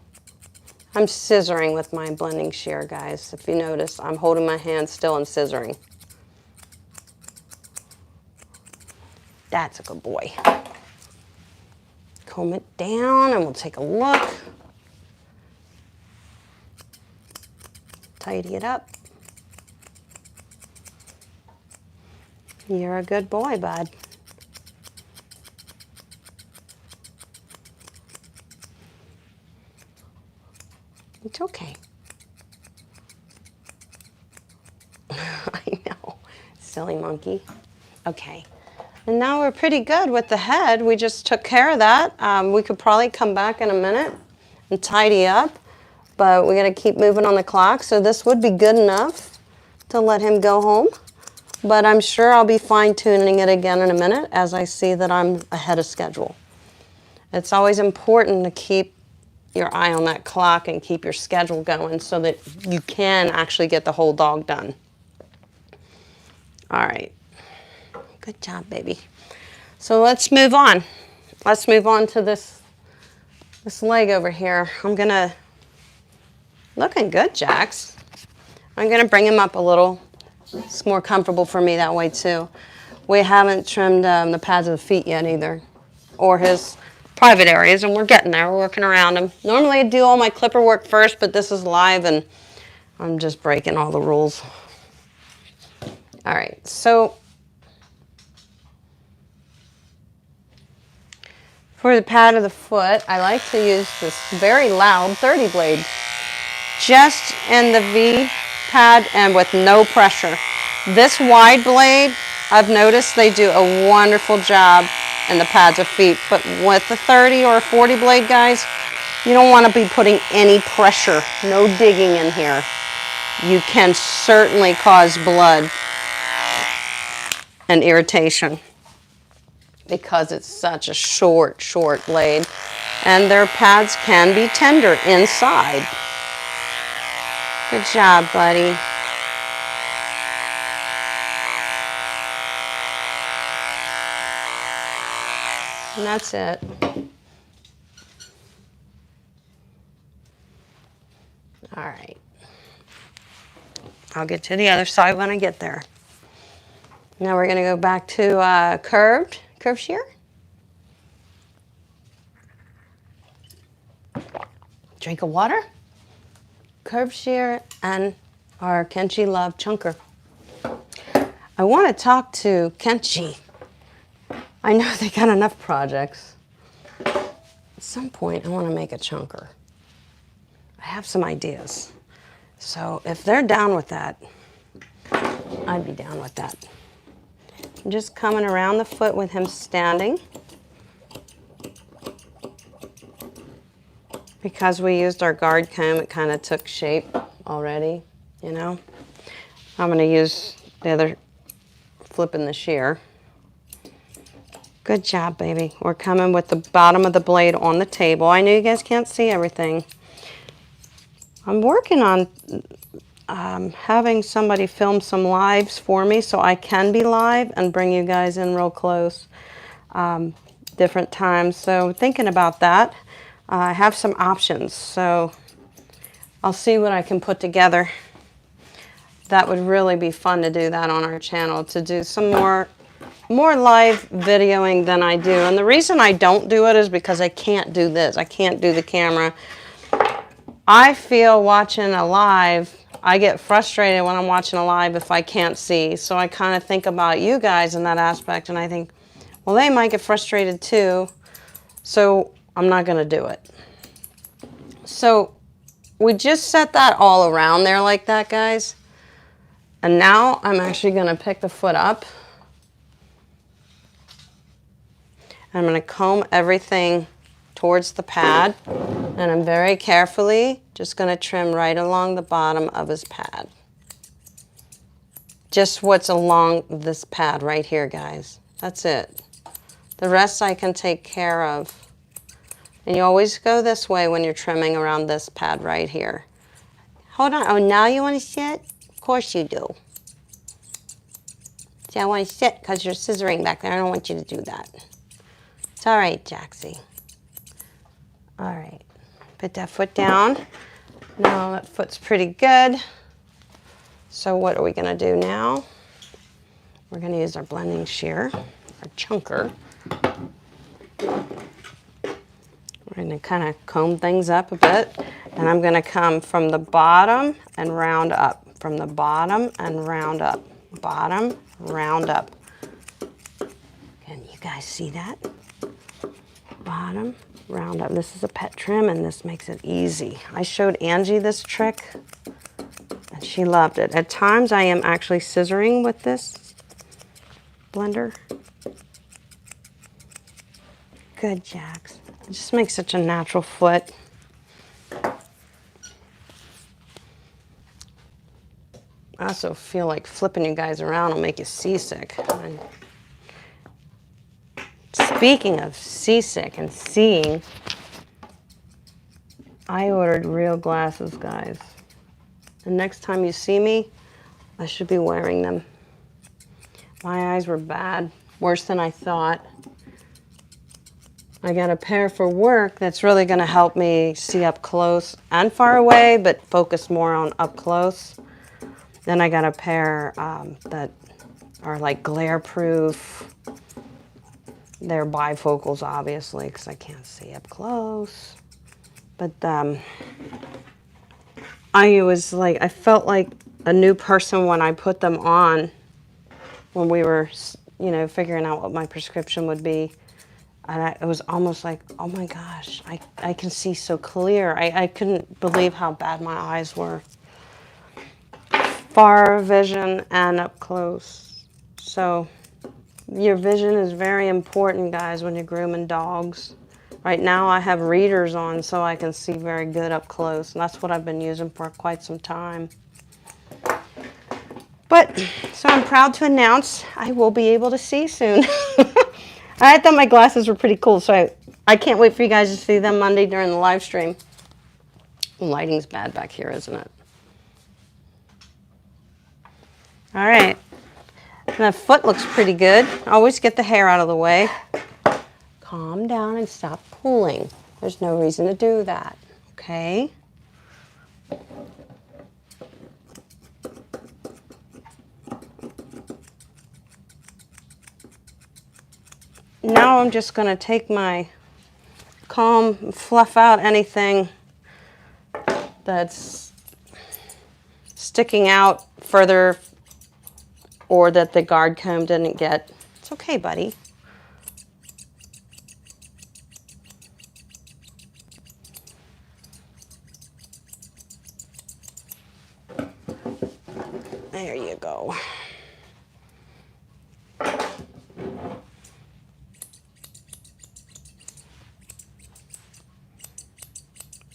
I'm scissoring with my blending shear, guys. If you notice, I'm holding my hand still and scissoring. That's a good boy. Comb it down and we'll take a look. Tidy it up. You're a good boy, bud. It's okay. I know, silly monkey. Okay, and now we're pretty good with the head. We just took care of that. We could probably come back in a minute and tidy up, but we gotta keep moving on the clock. So this would be good enough to let him go home, but I'm sure I'll be fine-tuning it again in a minute as I see that I'm ahead of schedule. It's always important to keep your eye on that clock and keep your schedule going so that you can actually get the whole dog done. All right. Good job, baby. So let's move on. Let's move on to this leg over here. Looking good, Jax. I'm gonna bring him up a little. It's more comfortable for me that way too. We haven't trimmed the pads of the feet yet either, or his private areas, and we're getting there. We're working around them. Normally I do all my clipper work first, but this is live and I'm just breaking all the rules. All right, so for the pad of the foot, I like to use this very loud 30 blade, just in the V pad and with no pressure. This wide blade, I've noticed they do a wonderful job in the pads of feet, but with the 30 or 40 blade, guys, you don't want to be putting any pressure, no digging in here. You can certainly cause blood and irritation because it's such a short blade, and their pads can be tender inside. Good job, buddy. And that's it. All right. I'll get to the other side when I get there. Now we're going to go back to curved shear. Drink of water. Curved shear and our Kenchi Love chunker. I want to talk to Kenchi. I know they got enough projects. At some point, I want to make a chunker. I have some ideas. So if they're down with that, I'd be down with that. I'm just coming around the foot with him standing. Because we used our guard comb, it kind of took shape already, you know. I'm going to use the other, flipping the shear. Good job, baby. We're coming with the bottom of the blade on the table. I know you guys can't see everything. I'm working on having somebody film some lives for me so I can be live and bring you guys in real close different times. So thinking about that. I have some options, so I'll see what I can put together. That would really be fun to do that on our channel, to do some more live videoing than I do. And the reason I don't do it is because I can't do this. I can't do the camera. I feel watching a live, I get frustrated when I'm watching a live if I can't see. So I kind of think about you guys in that aspect, and I think, well, they might get frustrated too. So I'm not going to do it. So we just set that all around there like that, guys. And now I'm actually going to pick the foot up. I'm going to comb everything towards the pad. And I'm very carefully just going to trim right along the bottom of his pad. Just what's along this pad right here, guys. That's it. The rest I can take care of. And you always go this way when you're trimming around this pad right here. Hold on. Oh, now you want to sit? Of course you do. See, I want to sit because you're scissoring back there. I don't want you to do that. It's all right, Jaxie. All right. Put that foot down. Now that foot's pretty good. So what are we going to do now? We're going to use our blending shear, our chunker. We're going to kind of comb things up a bit, and I'm going to come from the bottom and round up, from the bottom and round up, bottom, round up. Can you guys see that? Bottom, round up. This is a pet trim, and this makes it easy. I showed Angie this trick, and she loved it. At times, I am actually scissoring with this blender. Good, Jax. It just makes such a natural foot. I also feel like flipping you guys around will make you seasick. And speaking of seasick and seeing, I ordered real glasses, guys. And next time you see me, I should be wearing them. My eyes were bad, worse than I thought. I got a pair for work that's really going to help me see up close and far away, but focus more on up close. Then I got a pair that are like glare proof. They're bifocals, obviously, because I can't see up close. But I felt like a new person when I put them on, when we were, you know, figuring out what my prescription would be. And it was almost like, oh my gosh, I can see so clear. I couldn't believe how bad my eyes were. Far vision and up close. So your vision is very important, guys, when you're grooming dogs. Right now I have readers on so I can see very good up close. And that's what I've been using for quite some time. But, so I'm proud to announce I will be able to see soon. I thought my glasses were pretty cool, so I can't wait for you guys to see them Monday during the live stream. The lighting's bad back here, isn't it? All right. And the foot looks pretty good. Always get the hair out of the way. calm down and stop pulling. There's no reason to do that, okay? Now I'm just going to take my comb and fluff out anything that's sticking out further or that the guard comb didn't get. It's okay, buddy. There you go.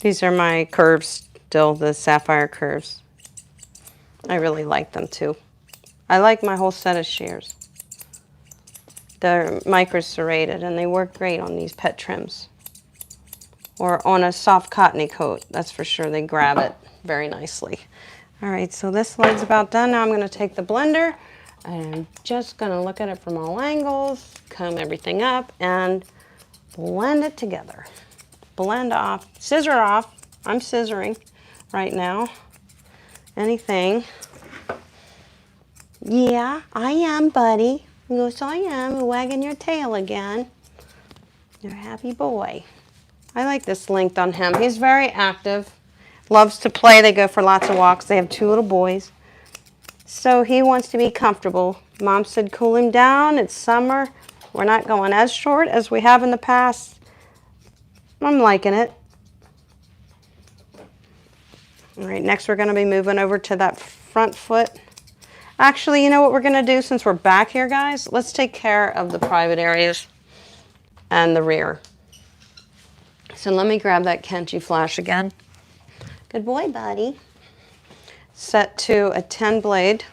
These are my curves still, the sapphire curves. I really like them too. I like my whole set of shears. They're micro-serrated and they work great on these pet trims. Or on a soft cottony coat, that's for sure. They grab it very nicely. All right, so this leg's about done. Now I'm gonna take the blender and I'm just gonna look at it from all angles, comb everything up, and blend it together. Blend off, scissor off. I'm scissoring right now. Anything. Yeah, I am, buddy. Yes, I am. You're wagging your tail again. You're a happy boy. I like this length on him. He's very active. Loves to play. They go for lots of walks. They have 2 little boys. So he wants to be comfortable. Mom said cool him down. It's summer. We're not going as short as we have in the past. I'm liking it. All right, next we're going to be moving over to that front foot. Actually, you know what we're going to do since we're back here, guys? Let's take care of the private areas and the rear. So let me grab that Kenchi flash again. Good boy, buddy. Set to a 10 blade.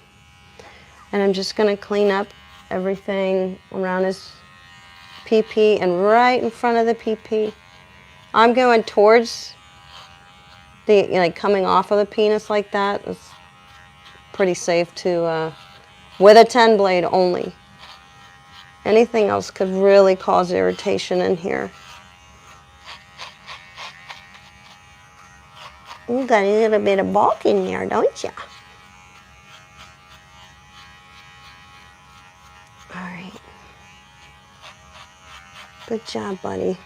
And I'm just going to clean up everything around his PP and right in front of the PP. I'm going towards the, like coming off of the penis like that. It's pretty safe to, with a 10 blade only. Anything else could really cause irritation in here. You got a little bit of bulk in there, don't you? All right. Good job, buddy.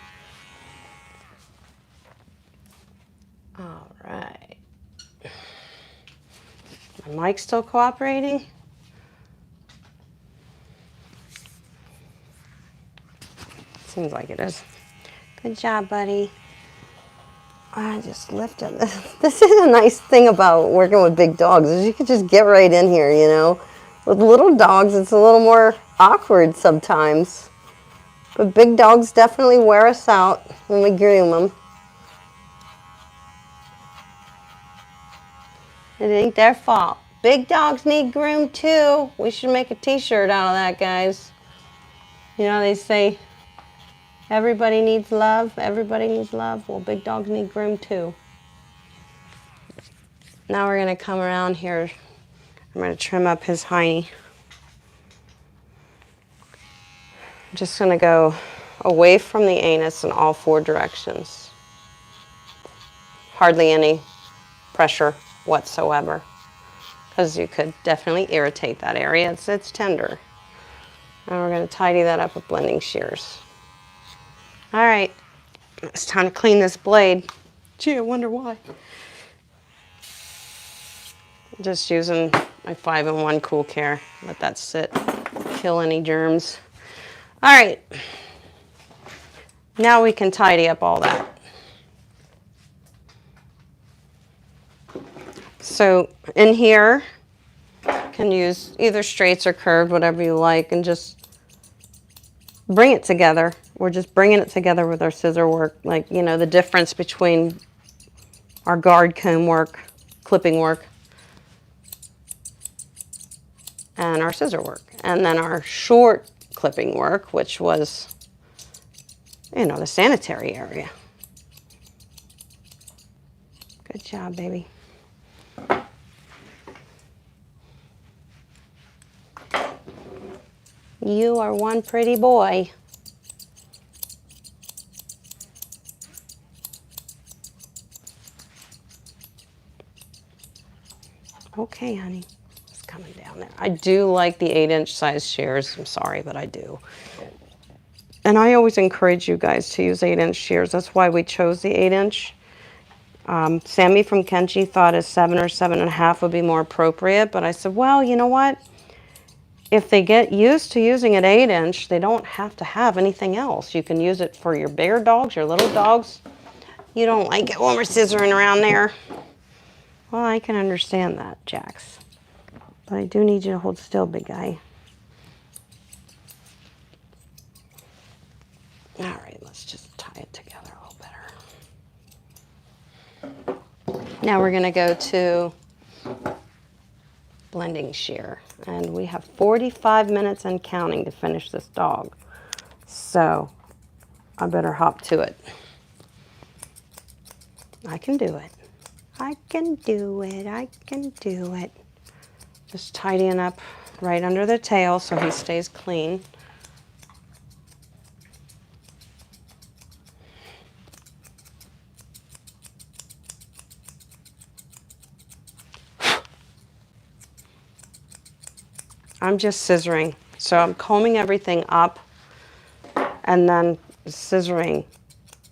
All right. My mic's still cooperating? Seems like it is. Good job, buddy. I just lifted this. This is a nice thing about working with big dogs is you can just get right in here, you know. With little dogs, it's a little more awkward sometimes. But big dogs definitely wear us out when we groom them. It ain't their fault. Big dogs need groomed too. We should make a t-shirt out of that, guys. You know, they say everybody needs love. Everybody needs love. Well, big dogs need groomed too. Now we're going to come around here. I'm going to trim up his hiney. I'm just going to go away from the anus in all 4 directions. Hardly any pressure whatsoever, because you could definitely irritate that area. It's tender. Now we're going to tidy that up with blending shears. All right, it's time to clean this blade. Gee, I wonder why. Just using my 5-in-1 Cool Care. Let that sit, kill any germs. All right, now we can tidy up all that. So in here, you can use either straights or curved, whatever you like, and just bring it together. We're just bringing it together with our scissor work, like, you know, the difference between our guard comb work, clipping work, and our scissor work. And then our short clipping work, which was, you know, the sanitary area. Good job, baby. You are one pretty boy. Okay, honey. It's coming down there. I do like the 8-inch size shears. I'm sorry, but I do. And I always encourage you guys to use 8-inch shears. That's why we chose the 8-inch. Sammy from Kenchi thought a 7 or 7.5 would be more appropriate, but I said, well, you know what? If they get used to using an 8-inch, they don't have to have anything else. You can use it for your bigger dogs, your little dogs. You don't like it when we're scissoring around there. Well, I can understand that, Jax. But I do need you to hold still, big guy. All right, let's just tie it together a little better. Now we're going to go to blending shear. And we have 45 minutes and counting to finish this dog. So I better hop to it. I can do it. I can do it. I can do it. Just tidying up right under the tail so he stays clean. I'm just scissoring. So I'm combing everything up and then scissoring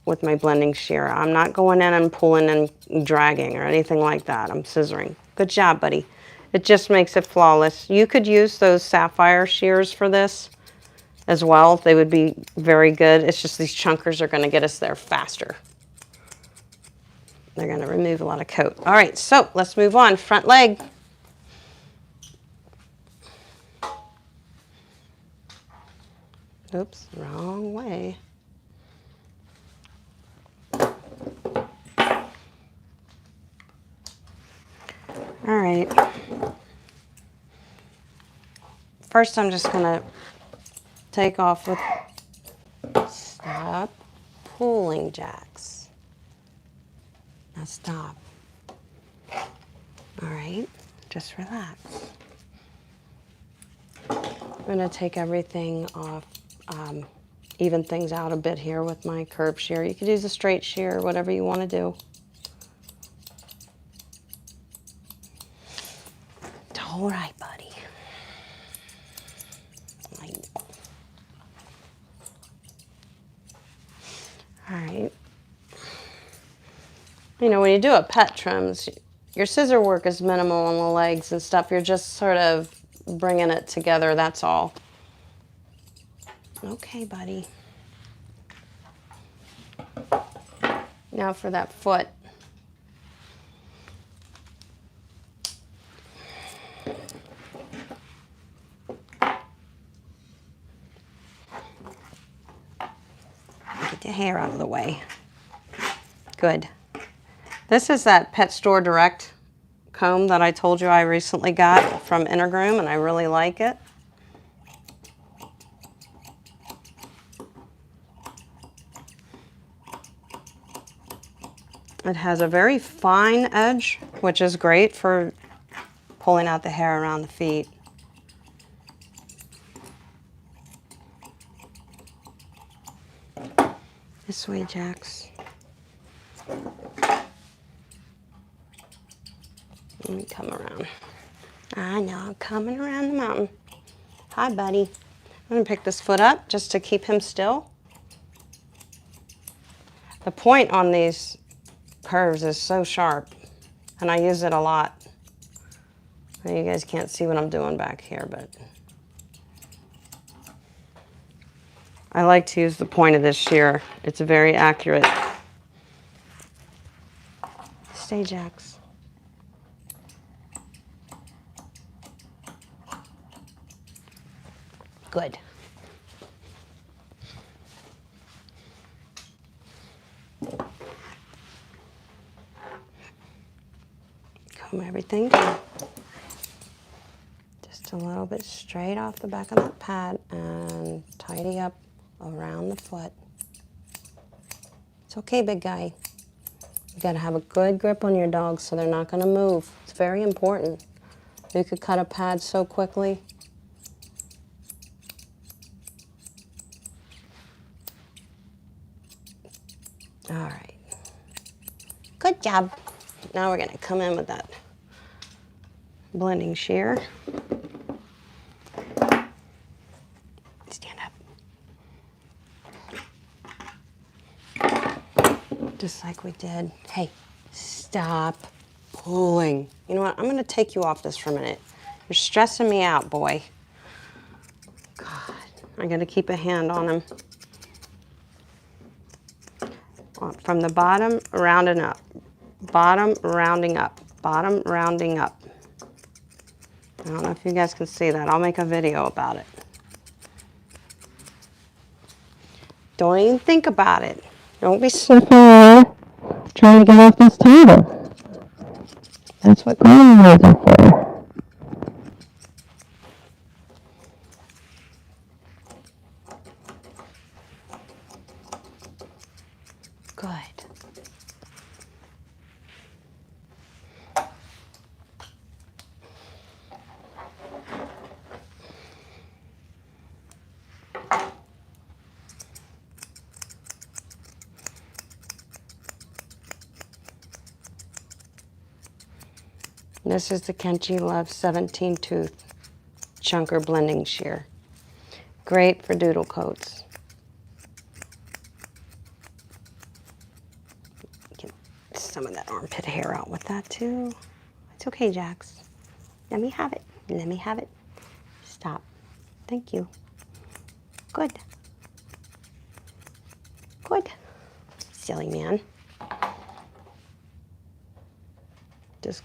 with my blending shear. I'm not going in and pulling and dragging or anything like that. I'm scissoring. Good job, buddy. It just makes it flawless. You could use those sapphire shears for this as well. They would be very good. It's just these chunkers are going to get us there faster. They're going to remove a lot of coat. All right, so let's move on. Front leg. Oops, wrong way. All right. First, I'm just going to take off with, stop pulling, Jax. Now stop. All right, just relax. I'm going to take everything off, even things out a bit here with my curved shear. You could use a straight shear, whatever you want to do. All right, buddy. All right. You know, when you do a pet trims, your scissor work is minimal on the legs and stuff. You're just sort of bringing it together, that's all. Okay, buddy. Now for that foot. Get the hair out of the way. Good. This is that Pet Store Direct comb that I told you I recently got from Groom, and I really like it. It has a very fine edge, which is great for pulling out the hair around the feet. This way, Jax. Let me come around. I know, I'm coming around the mountain. Hi, buddy. I'm gonna pick this foot up just to keep him still. The point on these curves is so sharp, and I use it a lot. You guys can't see what I'm doing back here, but I like to use the point of this shear. It's very accurate. Stay, Jax. Good. Comb everything down. Just a little bit straight off the back of that pad and tidy up around the foot. It's okay, big guy. You gotta have a good grip on your dogs so they're not gonna move. It's very important. You could cut a pad so quickly. All right. Good job. Now we're gonna come in with that blending shear. Stand up. Just like we did. Hey, stop pulling. You know what? I'm going to take you off this for a minute. You're stressing me out, boy. God, I'm going to keep a hand on him. From the bottom, rounding up. Bottom, rounding up. Bottom, rounding up. I don't know if you guys can see that. I'll make a video about it. Don't even think about it. Don't be sniffing around trying to get off this table. That's what grooming is for. Good. This is the Kenchi Love 17 tooth chunker blending shear. Great for doodle coats. Get some of that armpit hair out with that too. It's okay, Jax. Let me have it. Let me have it. Stop. Thank you. Good. Good. Silly man. Just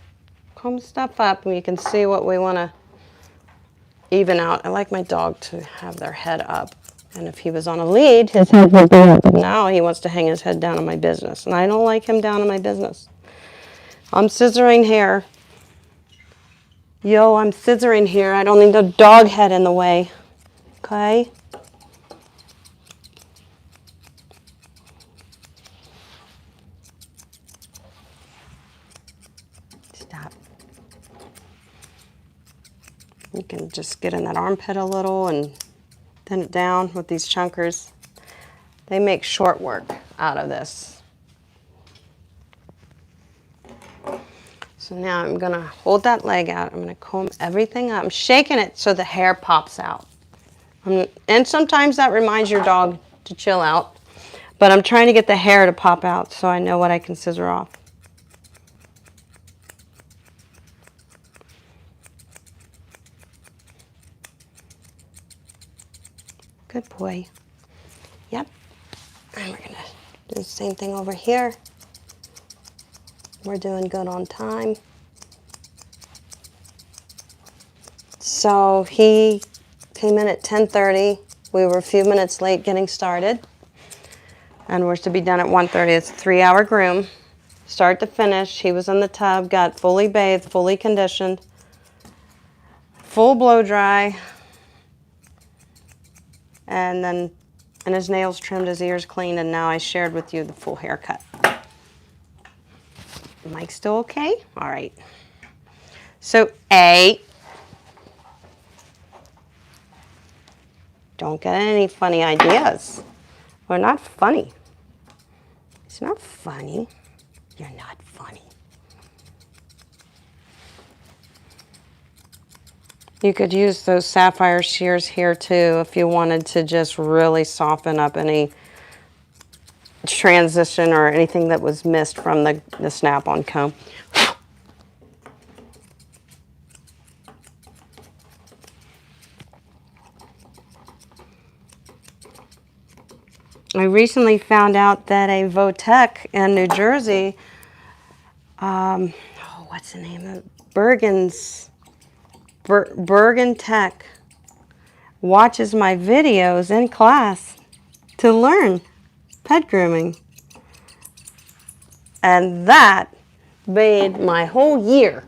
comb stuff up and you can see what we want to even out. I like my dog to have their head up, and if he was on a lead, his head would be up. Now he wants to hang his head down on my business, and I don't like him down on my business. I'm scissoring hair. Yo, I'm scissoring here. I don't need a dog head in the way. Okay? Stop. You can just get in that armpit a little and thin it down with these chunkers. They make short work out of this. So now I'm gonna hold that leg out. I'm gonna comb everything up. I'm shaking it so the hair pops out. And sometimes that reminds your dog to chill out. But I'm trying to get the hair to pop out so I know what I can scissor off. Good boy. Yep. And we're gonna do the same thing over here. We're doing good on time. So he came in at 10:30. We were a few minutes late getting started. And we're to be done at 1:30. It's a 3-hour groom. Start to finish. He was in the tub, got fully bathed, fully conditioned, full blow dry. And his nails trimmed, his ears cleaned, and now I shared with you the full haircut. Mike still okay? All right. So A, don't get any funny ideas. We're not funny. It's not funny. You're not funny. You could use those sapphire shears here too if you wanted to just really soften up any transition or anything that was missed from the snap-on comb. I recently found out that a Votech in New Jersey, what's the name of it? Bergen Tech watches my videos in class to learn pet grooming. And that made my whole year,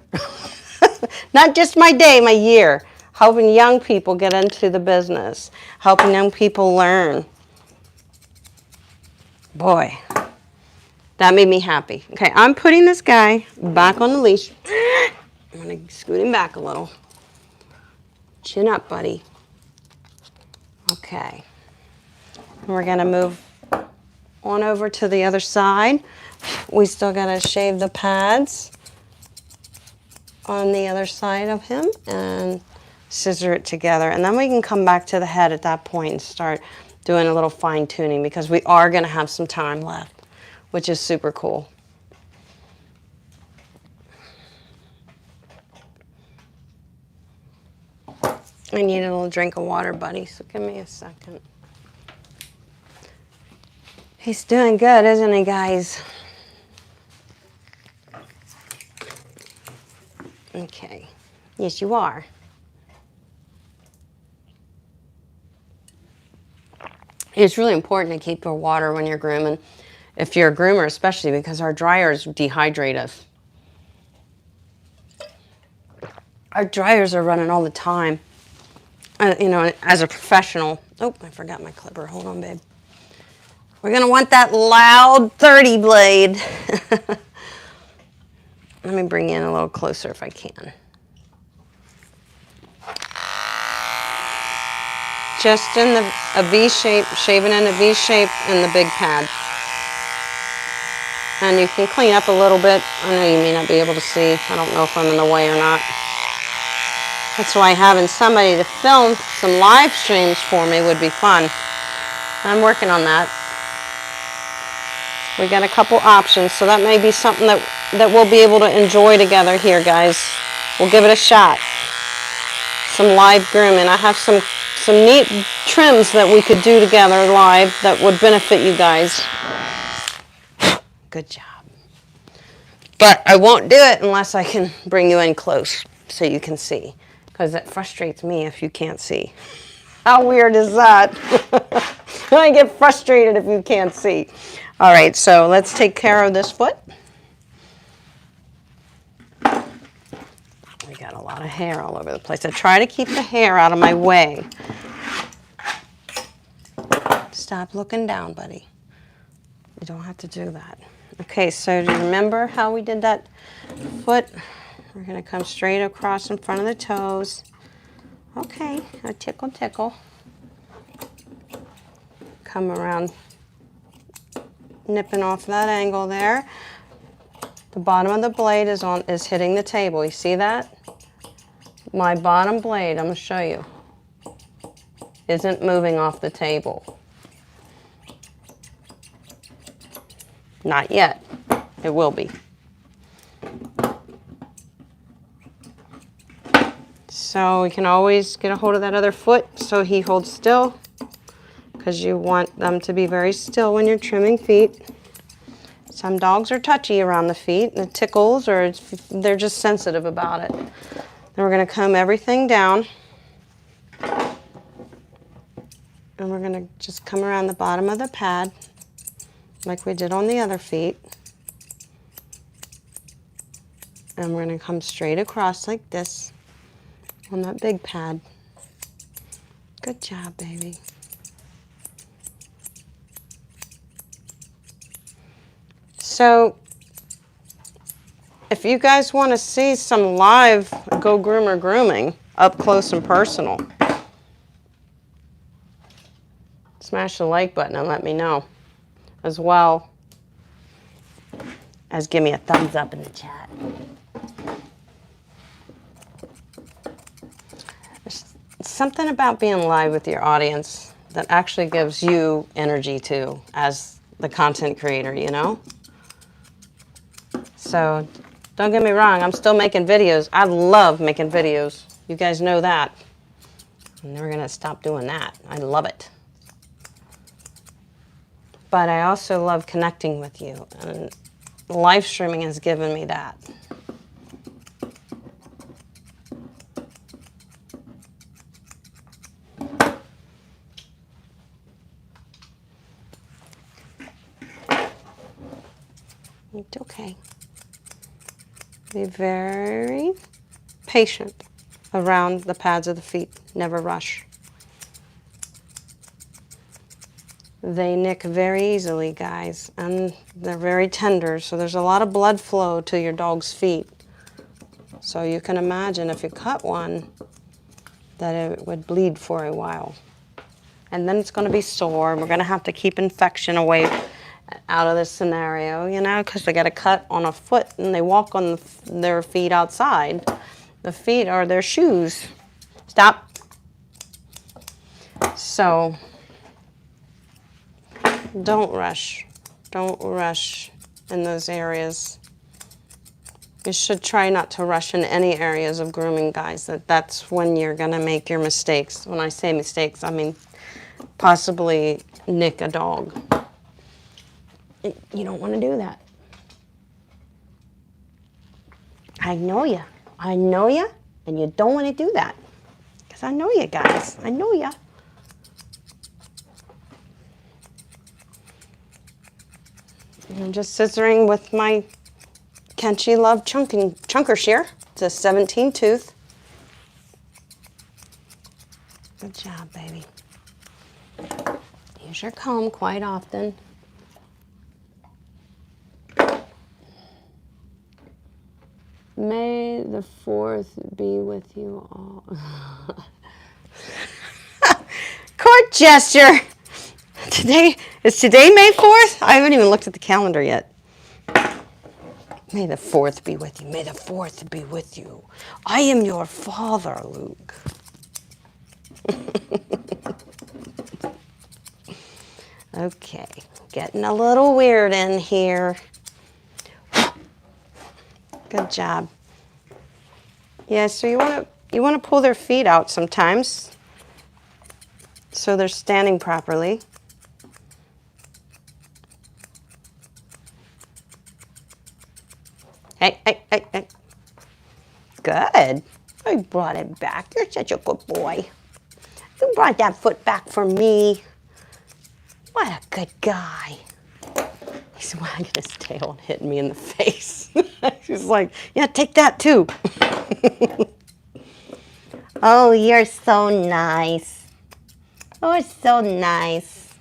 not just my day, my year, helping young people get into the business, helping young people learn. Boy, that made me happy. Okay, I'm putting this guy back on the leash. I'm going to scoot him back a little. Chin up, buddy. Okay. And we're going to move on over to the other side. We still got to shave the pads. on the other side of him and scissor it together. And then we can come back to the head at that point and start doing a little fine tuning, because we are going to have some time left, which is super cool. I need a little drink of water, buddy, so give me a second. He's doing good, isn't he, guys? Okay. Yes, you are. It's really important to keep your water when you're grooming, if you're a groomer especially, because our dryers dehydrate us. Our dryers are running all the time. You know, as a professional. Oh, I forgot my clipper. Hold on, babe. We're going to want that loud 30 blade. Let me bring you in a little closer if I can. Just in a V shape, shaving in a V shape in the big pad. And you can clean up a little bit. I know you may not be able to see. I don't know if I'm in the way or not. That's why having somebody to film some live streams for me would be fun. I'm working on that. We got a couple options, so that may be something that we'll be able to enjoy together here, guys. We'll give it a shot. Some live grooming. I have some neat trims that we could do together live that would benefit you guys. Good job. But I won't do it unless I can bring you in close so you can see, because it frustrates me if you can't see. How weird is that? I get frustrated if you can't see. All right, so let's take care of this foot. We got a lot of hair all over the place. I try to keep the hair out of my way. Stop looking down, buddy. You don't have to do that. Okay, so do you remember how we did that foot? We're going to come straight across in front of the toes. Okay, a tickle, tickle. Come around, nipping off that angle there. The bottom of the blade is hitting the table. You see that? My bottom blade, I'm going to show you, isn't moving off the table. Not yet. It will be. So we can always get a hold of that other foot so he holds still, because you want them to be very still when you're trimming feet. Some dogs are touchy around the feet, and it tickles, or they're just sensitive about it. Then we're going to comb everything down. And we're going to just come around the bottom of the pad like we did on the other feet. And we're going to come straight across like this on that big pad. Good job, baby. So, if you guys want to see some live Go Groomer grooming up close and personal, smash the like button and let me know, as well as give me a thumbs up in the chat. There's something about being live with your audience that actually gives you energy too, as the content creator, you know? So, don't get me wrong, I'm still making videos. I love making videos. You guys know that. I'm never going to stop doing that. I love it. But I also love connecting with you, and live streaming has given me that. It's okay. Be very patient around the pads of the feet. Never rush. They nick very easily, guys, and they're very tender, so there's a lot of blood flow to your dog's feet. So you can imagine if you cut one, that it would bleed for a while. And then it's going to be sore, and we're going to have to keep infection away out of this scenario, you know, because they got a cut on a foot and they walk on their feet outside. the feet are their shoes. Stop. So don't rush. Don't rush in those areas. You should try not to rush in any areas of grooming, guys. That's when you're going to make your mistakes. When I say mistakes, I mean possibly nick a dog. You don't want to do that. I know you. I know you, and you don't want to do that. Because I know you guys. I know you. I'm just scissoring with my Kenchi Love Chunker Shear. It's a 17 tooth. Good job, baby. Use your comb quite often. May the 4th be with you all. Court gesture. Is today May 4th? I haven't even looked at the calendar yet. May the 4th be with you. May the 4th be with you. I am your father, Luke. Okay, getting a little weird in here. Good job. Yeah, so you want to pull their feet out sometimes so they're standing properly. Hey, hey, hey, hey. Good. I brought it back. You're such a good boy. You brought that foot back for me. What a good guy. He's wagging his tail and hitting me in the face. He's like, yeah, take that too. Oh, you're so nice. Oh, it's so nice.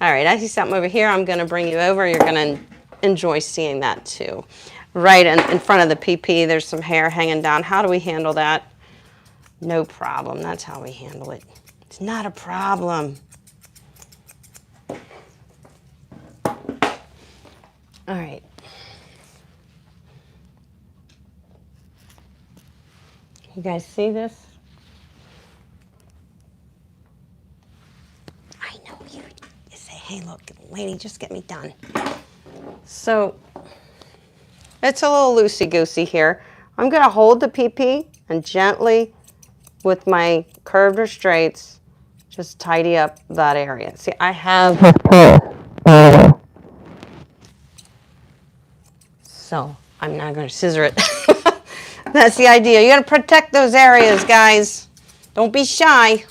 All right, I see something over here. I'm going to bring you over. You're going to enjoy seeing that too. Right in front of the PP, there's some hair hanging down. How do we handle that? No problem. That's how we handle it. It's not a problem. All right. You guys see this? I know you say, hey, look, lady, just get me done. So it's a little loosey-goosey here. I'm going to hold the PP and gently, with my curved restraints, just tidy up that area. See, I have... So I'm not going to scissor it. That's the idea. You got to protect those areas, guys. Don't be shy.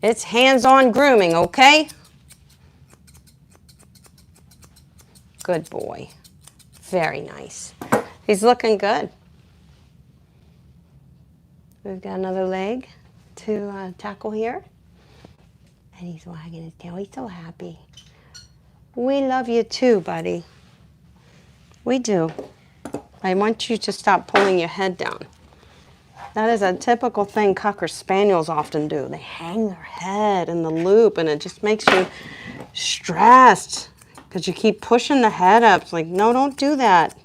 It's hands-on grooming, okay? Good boy. Very nice. He's looking good. We've got another leg to tackle here. And he's wagging his tail. He's so happy. We love you too, buddy. We do. I want you to stop pulling your head down. That is a typical thing Cocker Spaniels often do. They hang their head in the loop and it just makes you stressed because you keep pushing the head up. It's like, no, don't do that.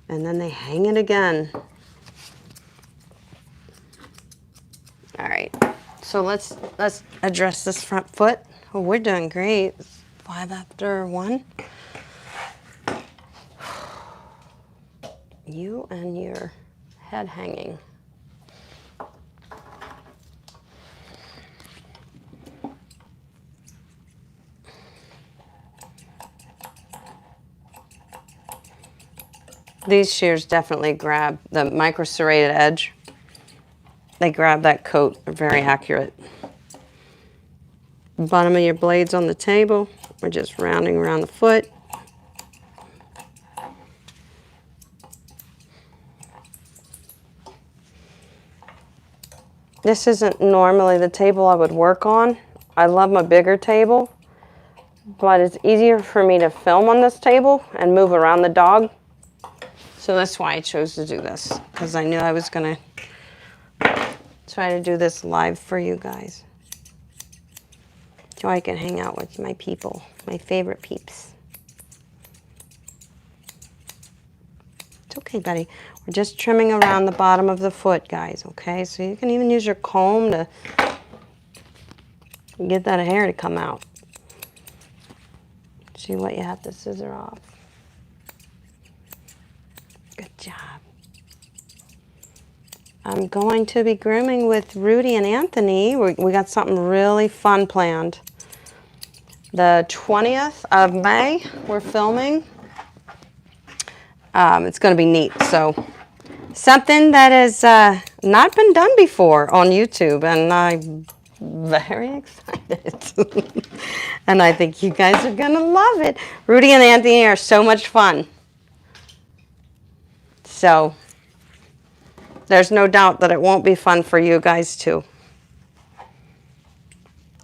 And then they hang it again. All right, so let's address this front foot. Oh, we're doing great. 5 after 1. You and your head hanging. These shears definitely grab the micro serrated edge. They grab that coat, they're very accurate. Bottom of your blades on the table, we're just rounding around the foot. This isn't normally the table I would work on. I love my bigger table, but it's easier for me to film on this table and move around the dog. So that's why I chose to do this, because I knew I was going to try to do this live for you guys. So I can hang out with my people, my favorite peeps. It's okay, buddy. We're just trimming around the bottom of the foot, guys, okay? So you can even use your comb to get that hair to come out. See what you have to scissor off. Good job. I'm going to be grooming with Rudy and Anthony. We got something really fun planned. The 20th of May, we're filming. It's going to be neat. So something that has not been done before on YouTube, and I'm very excited. And I think you guys are going to love it. Rudy and Anthony are so much fun. So there's no doubt that it won't be fun for you guys too.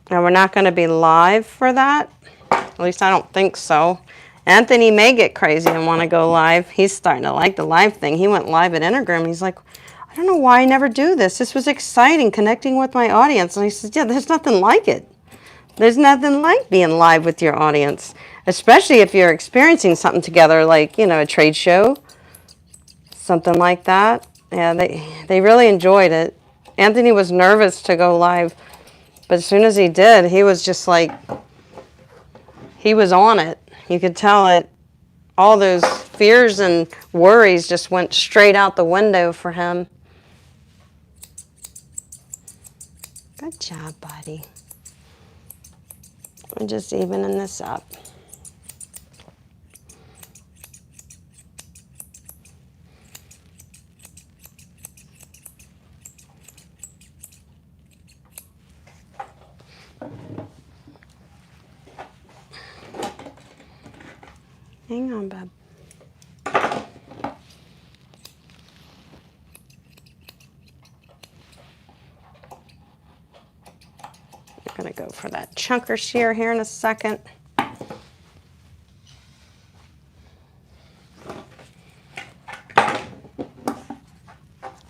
Now we're not going to be live for that. At least I don't think so. Anthony may get crazy and want to go live. He's starting to like the live thing. He went live at Intergroom. He's like, I don't know why I never do this. This was exciting, connecting with my audience. And I said, yeah, there's nothing like it. There's nothing like being live with your audience, especially if you're experiencing something together, like, you know, a trade show, something like that. Yeah, they really enjoyed it. Anthony was nervous to go live, but as soon as he did, he was just like, he was on it. You could tell it. All those fears and worries just went straight out the window for him. Good job, buddy. I'm just evening this up. Hang on, bub. I'm going to go for that chunker shear here in a second.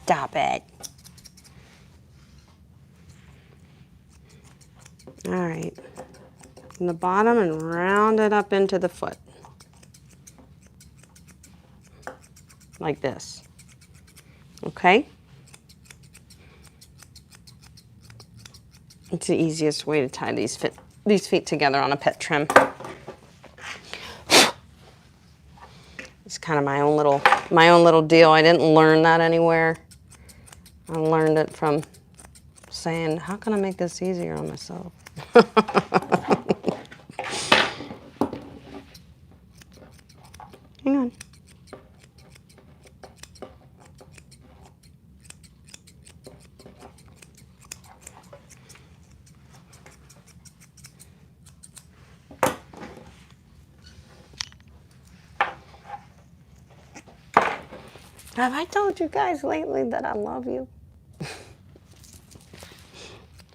Stop it. All right. From the bottom and round it up into the foot. Like this. Okay? It's the easiest way to tie these feet together on a pet trim. It's kind of my own little deal. I didn't learn that anywhere. I learned it from saying, how can I make this easier on myself? Hang on. Have I told you guys lately that I love you?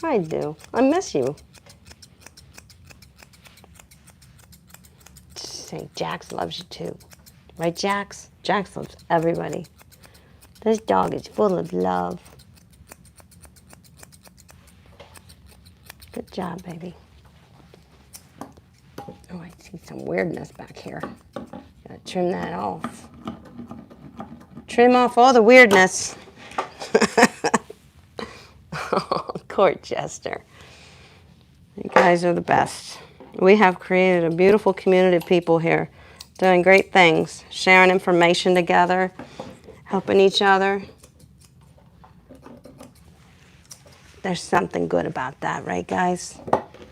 I do. I miss you. Just say Jax loves you too. Right, Jax? Jax loves everybody. This dog is full of love. Good job, baby. Oh, I see some weirdness back here. Gotta trim that off. Trim off all the weirdness. Oh, Court Jester. You guys are the best. We have created a beautiful community of people here doing great things, sharing information together, helping each other. There's something good about that, right, guys?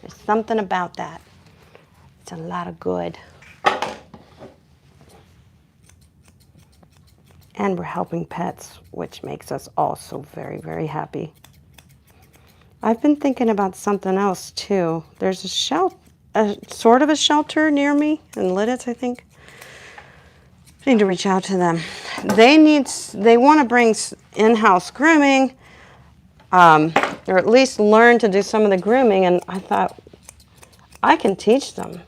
There's something about that. It's a lot of good. And we're helping pets, which makes us also very, very happy. I've been thinking about something else too. There's a sort of a shelter near me in Lidditz, I think. I need to reach out to them. They want to bring in-house grooming, or at least learn to do some of the grooming. And I thought I can teach them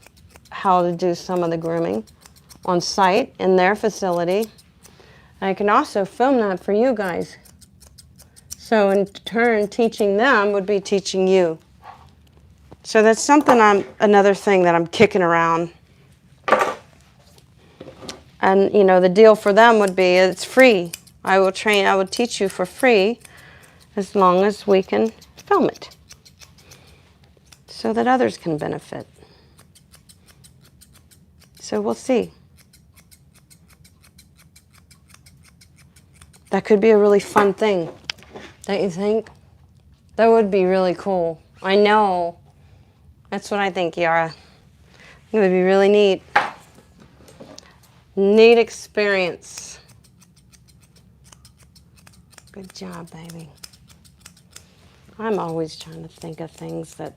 how to do some of the grooming on site in their facility. I can also film that for you guys. So in turn, teaching them would be teaching you. So that's something another thing that I'm kicking around. And, you know, the deal for them would be it's free. I will teach you for free as long as we can film it so that others can benefit. So we'll see. That could be a really fun thing, don't you think? That would be really cool. I know. That's what I think, Yara. It would be really neat. Neat experience. Good job, baby. I'm always trying to think of things that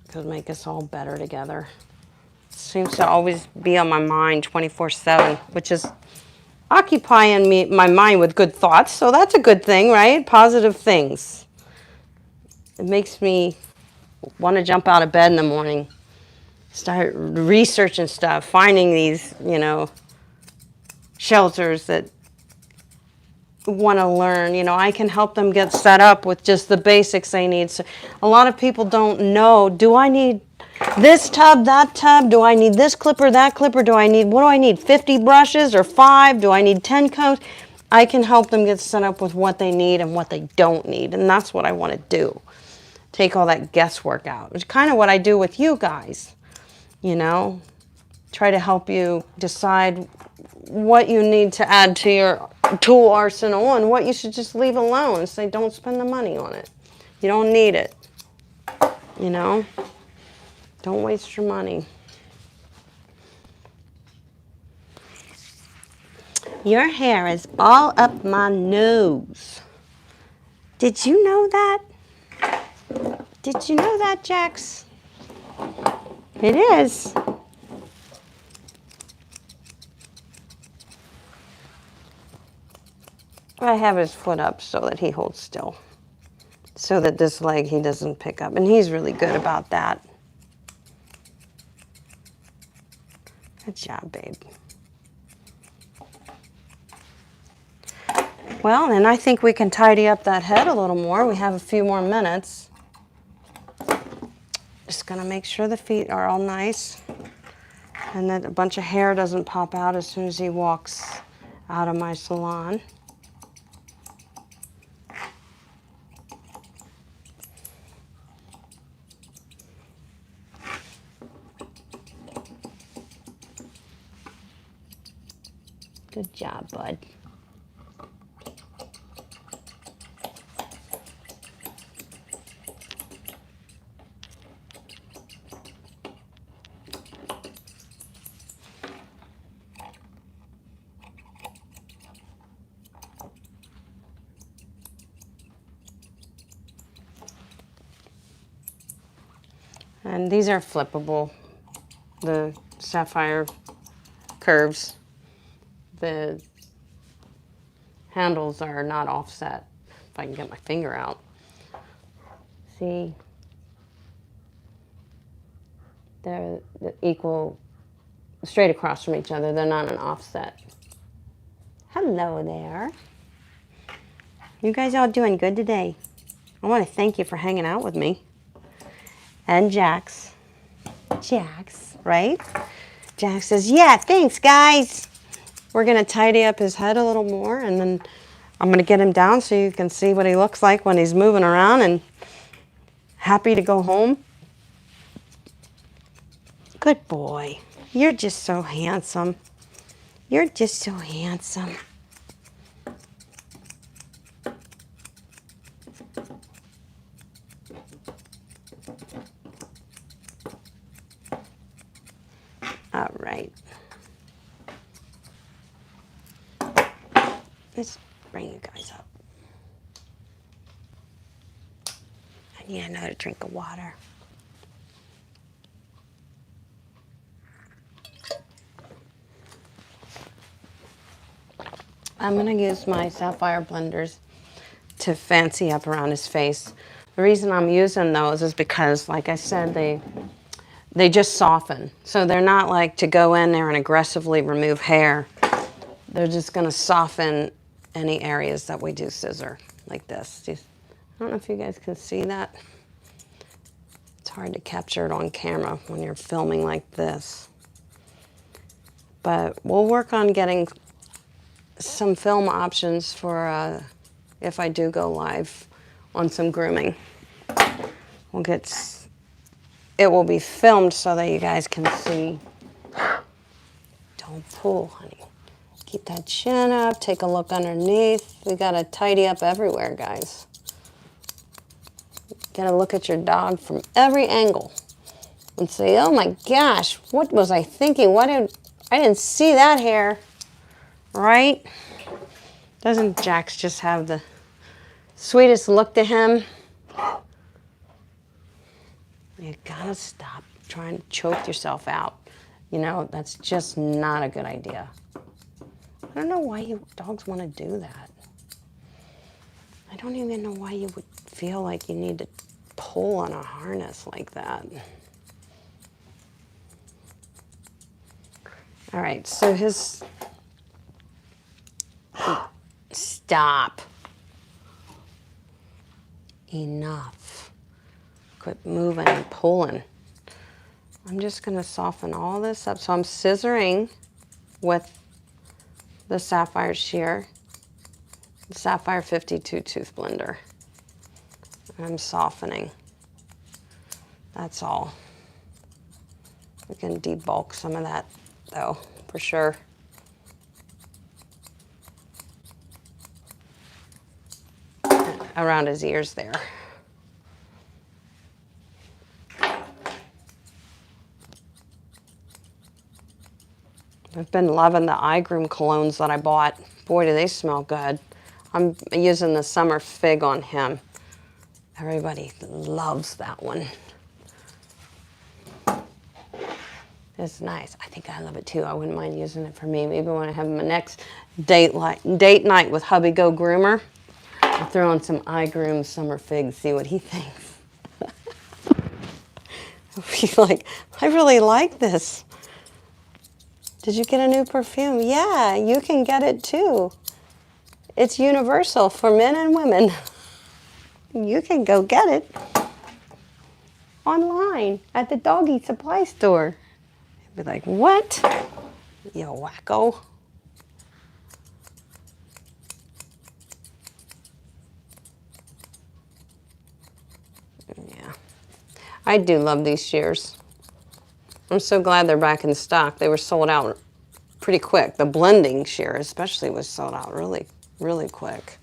could make us all better together. It seems to always be on my mind 24/7, which is occupying my mind with good thoughts, so that's a good thing, right? Positive things. It makes me want to jump out of bed in the morning, start researching stuff, finding these, you know, shelters that want to learn. You know, I can help them get set up with just the basics they need. So a lot of people don't know, do I need this tub, that tub? Do I need this clipper, that clipper? What do I need, 50 brushes or 5? Do I need 10 combs? I can help them get set up with what they need and what they don't need. And that's what I want to do. Take all that guesswork out. It's kind of what I do with you guys, you know. Try to help you decide what you need to add to your tool arsenal and what you should just leave alone and say don't spend the money on it. You don't need it, you know. Don't waste your money. Your hair is all up my nose. Did you know that? Did you know that, Jax? It is. I have his foot up so that he holds still, so that this leg he doesn't pick up, and he's really good about that. Good job, babe. Well, and I think we can tidy up that head a little more. We have a few more minutes. Just gonna make sure the feet are all nice and that a bunch of hair doesn't pop out as soon as he walks out of my salon. Good job, bud. And these are flippable, the sapphire curves. The handles are not offset, if I can get my finger out. See, they're equal, straight across from each other. They're not an offset. Hello there. You guys all doing good today? I want to thank you for hanging out with me. And Jax. Jax, right? Jax says, yeah, thanks, guys. We're going to tidy up his head a little more, and then I'm going to get him down so you can see what he looks like when he's moving around and happy to go home. Good boy. You're just so handsome. You're just so handsome. All right. Let's bring you guys up. I need another drink of water. I'm going to use my sapphire blenders to fancy up around his face. The reason I'm using those is because, like I said, they just soften. So they're not like to go in there and aggressively remove hair. They're just going to soften any areas that we do scissor, like this. I don't know if you guys can see that. It's hard to capture it on camera when you're filming like this. But we'll work on getting some film options for if I do go live on some grooming. We'll get, it will be filmed so that you guys can see. Don't pull, honey. Keep that chin up, take a look underneath. We gotta tidy up everywhere, guys. Gotta look at your dog from every angle and say, oh my gosh, what was I thinking? I didn't see that hair, right? Doesn't Jax just have the sweetest look to him? You gotta stop trying to choke yourself out. You know, that's just not a good idea. I don't know why you dogs want to do that. I don't even know why you would feel like you need to pull on a harness like that. All right, so stop. Enough. Quit moving and pulling. I'm just going to soften all this up. So I'm scissoring with the Sapphire Shear, the Sapphire 52 tooth blender. I'm softening. That's all. We can debulk some of that though, for sure. Around his ears there. I've been loving the iGroom colognes that I bought. Boy, do they smell good. I'm using the Summer Fig on him. Everybody loves that one. It's nice. I think I love it too. I wouldn't mind using it for me. Maybe when I have my next date night with hubby go groomer, I'll throw on some iGroom Summer Fig, see what he thinks. He's like, I really like this. Did you get a new perfume? Yeah, you can get it too. It's universal for men and women. You can go get it online at the doggy supply store. Be like, what? You wacko. Yeah. I do love these shears. I'm so glad they're back in stock. They were sold out pretty quick. The blending shear especially was sold out really, really quick.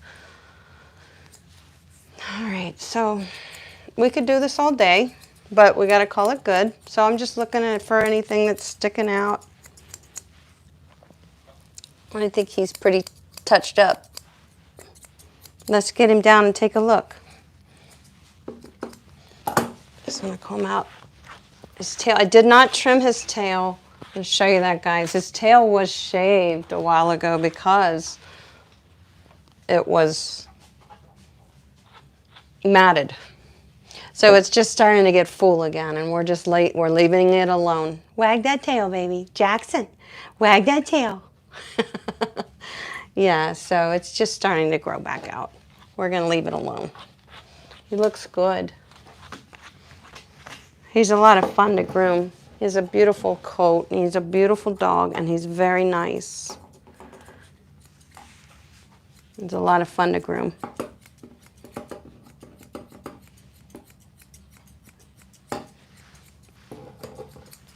All right, so we could do this all day, but we got to call it good. So I'm just looking for anything that's sticking out. I think he's pretty touched up. Let's get him down and take a look. Just want to comb out his tail. I did not trim his tail. I'll show you that, guys. His tail was shaved a while ago because it was matted. So it's just starting to get full again, and we're leaving it alone. Wag that tail, baby. Jackson, wag that tail. Yeah, so it's just starting to grow back out. We're going to leave it alone. He looks good. He's a lot of fun to groom. He has a beautiful coat, and he's a beautiful dog, and he's very nice. It's a lot of fun to groom.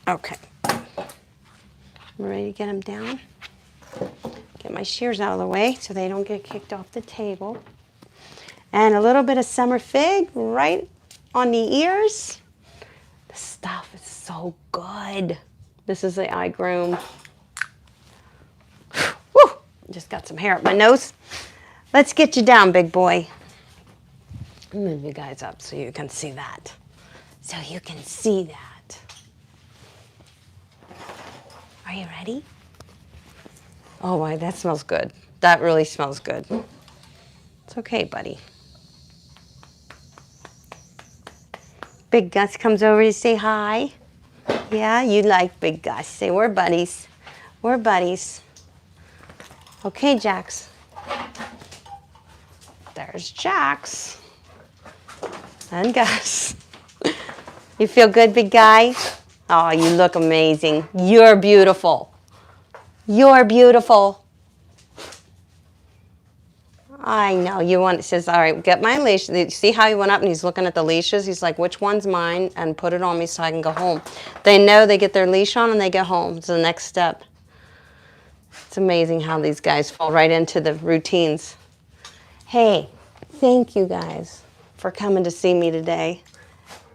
Okay. Ready to get him down? Get my shears out of the way so they don't get kicked off the table. And a little bit of Summer Fig right on the ears. The stuff is so good. This is the iGroom. Woo! Just got some hair up my nose. Let's get you down, big boy. I'll move you guys up so you can see that. So you can see that. Are you ready? Oh, boy, that smells good. That really smells good. It's okay, buddy. Big Gus comes over to say hi. Yeah, you like Big Gus. Say, we're buddies. We're buddies. Okay, Jax. There's Jax. And Gus. You feel good, big guy? Oh, you look amazing. You're beautiful. You're beautiful. I know, you want, it says, all right, get my leash. See how he went up and he's looking at the leashes? He's like, which one's mine? And put it on me so I can go home. They know they get their leash on and they go home. It's the next step. It's amazing how these guys fall right into the routines. Hey, thank you guys for coming to see me today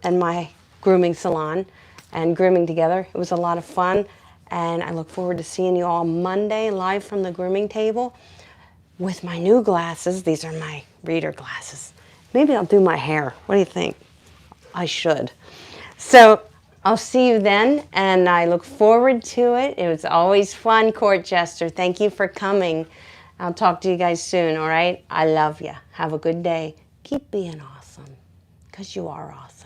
and my grooming salon and grooming together. It was a lot of fun, and I look forward to seeing you all Monday live from the grooming table with my new glasses. These are my reader glasses. Maybe I'll do my hair. What do you think? I should. So I'll see you then, and I look forward to it. It was always fun, Court Jester. Thank you for coming. I'll talk to you guys soon, all right? I love you. Have a good day. Keep being awesome, because you are awesome.